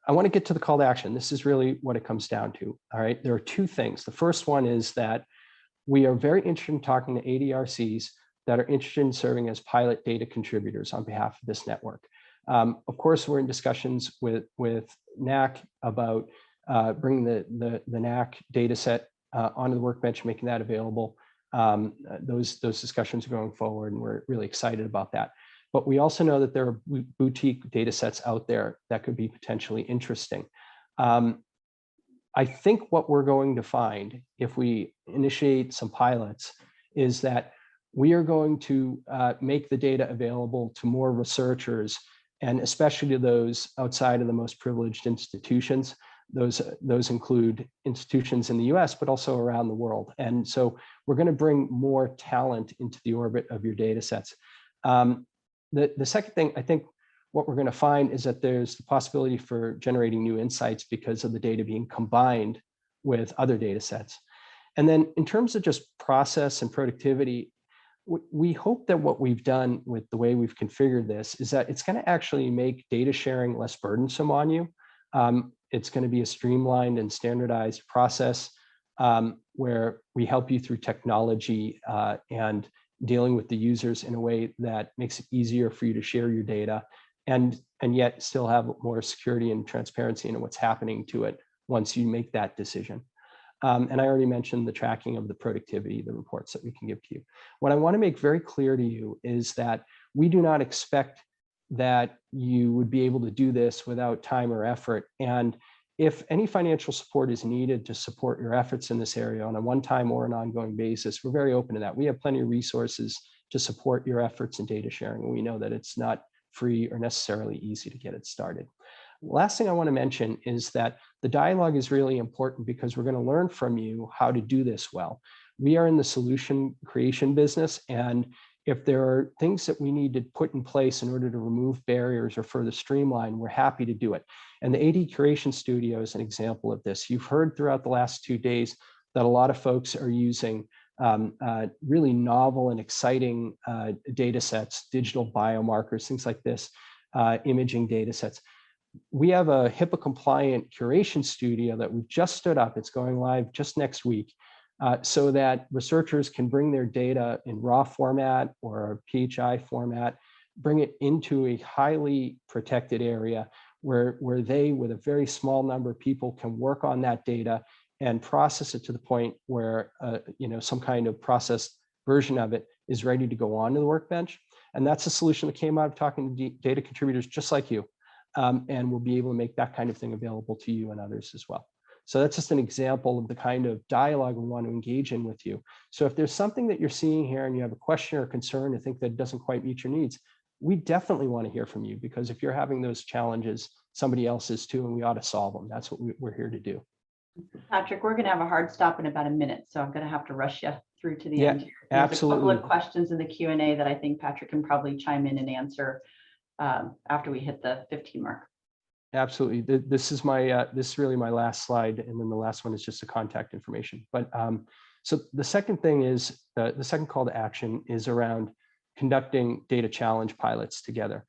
I want to get to the call to action. This is really what it comes down to. All right, there are two things. The first one is that we are very interested in talking to ADRCs that are interested in serving as pilot data contributors on behalf of this network. Of course, we're in discussions with NACC about bringing the NACC data set onto the workbench, making that available. Those discussions are going forward, and we're really excited about that. But we also know that there are boutique data sets out there that could be potentially interesting. I think what we're going to find if we initiate some pilots is that we are going to make the data available to more researchers, and especially to those outside of the most privileged institutions. Those include institutions in the US, but also around the world. And so we're going to bring more talent into the orbit of your data sets. The second thing, I think what we're going to find is that there's the possibility for generating new insights because of the data being combined with other data sets. And then in terms of just process and productivity, we hope that what we've done with the way we've configured this is that it's going to actually make data sharing less burdensome on you. It's going to be a streamlined and standardized process where we help you through technology and dealing with the users in a way that makes it easier for you to share your data and yet still have more security and transparency in what's happening to it once you make that decision. And I already mentioned the tracking of the productivity, the reports that we can give to you. What I want to make very clear to you is that we do not expect that you would be able to do this without time or effort. And if any financial support is needed to support your efforts in this area on a one-time or an ongoing basis, we're very open to that. We have plenty of resources to support your efforts in data sharing. We know that it's not free or necessarily easy to get it started. Last thing I want to mention is that the dialogue is really important because we're going to learn from you how to do this well. We are in the solution creation business, and if there are things that we need to put in place in order to remove barriers or further streamline, we're happy to do it. And the AD Curation Studio is an example of this. You've heard throughout the last 2 days that a lot of folks are using really novel and exciting data sets, digital biomarkers, things like this, imaging data sets. We have a HIPAA compliant curation studio that we've just stood up. It's going live just next week so that researchers can bring their data in raw format or PHI format, bring it into a highly protected area where they, with a very small number of people, can work on that data and process it to the point where some kind of processed version of it is ready to go onto the workbench. And that's a solution that came out of talking to data contributors just like you. And we'll be able to make that kind of thing available to you and others as well. So that's just an example of the kind of dialogue we want to engage in with you. So if there's something that you're seeing here and you have a question or concern or think that it doesn't quite meet your needs, we definitely want to hear from you, because if you're having those challenges, somebody else is too, and we ought to solve them. That's what we're here to do. Patrick, we're going to have a hard stop in about a minute, so I'm going to have to rush you through to the end here. There's absolutely. A couple of questions in the Q&A that I think Patrick can probably chime in and answer after we hit the 15 mark. Absolutely. This is really my last slide, and then the last one is just the contact information. But so the second thing is the second call to action is around conducting data challenge pilots together.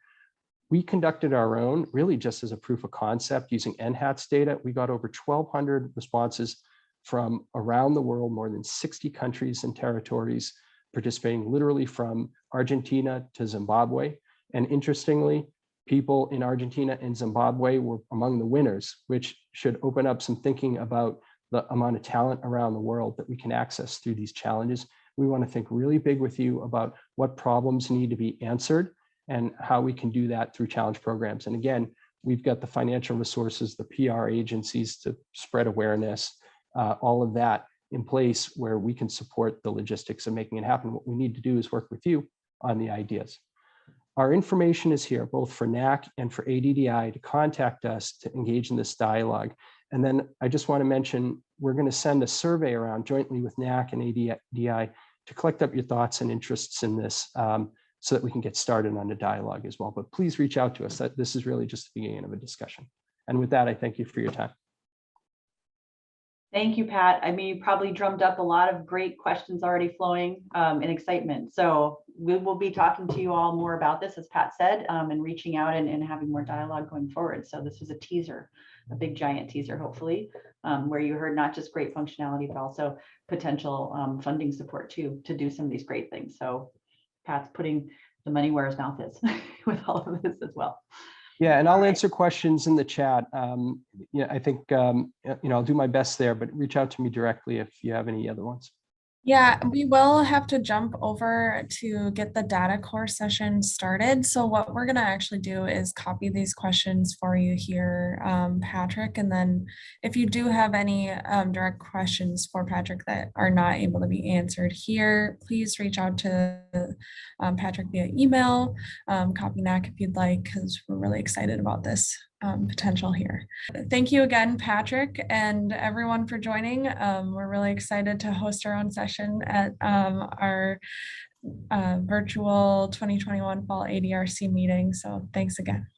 We conducted our own really just as a proof of concept using NHATS data. We got over 1,200 responses from around the world, more than 60 countries and territories participating, literally from Argentina to Zimbabwe. And interestingly, people in Argentina and Zimbabwe were among the winners, which should open up some thinking about the amount of talent around the world that we can access through these challenges. We want to think really big with you about what problems need to be answered and how we can do that through challenge programs. And again, we've got the financial resources, the PR agencies to spread awareness, all of that in place where we can support the logistics of making it happen. What we need to do is work with you on the ideas. Our information is here, both for NAC and for ADDI, to contact us to engage in this dialogue. And then I just want to mention, we're going to send a survey around jointly with NAC and ADDI to collect up your thoughts and interests in this so that we can get started on a dialogue as well. But please reach out to us. This is really just the beginning of a discussion. And with that, I thank you for your time. Thank you, Pat. I mean, you probably drummed up a lot of great questions already flowing and excitement. So we will be talking to you all more about this, as Pat said, and reaching out and having more dialogue going forward. So this was a teaser, a big giant teaser, hopefully, where you heard not just great functionality, but also potential funding support too, to do some of these great things. So Pat's putting the money where his mouth is with all of this as well. Yeah, and I'll answer questions in the chat. Yeah, I think I'll do my best there, but reach out to me directly if you have any other ones. Yeah, we will have to jump over to get the data core session started. So what we're going to actually do is copy these questions for you here, Patrick. And then if you do have any direct questions for Patrick that are not able to be answered here, please reach out to Patrick via email, copy NAC if you'd like, because we're really excited about this potential here. Thank you again, Patrick, and everyone for joining. We're really excited to host our own session at our virtual 2021 Fall ADRC meeting. So thanks again.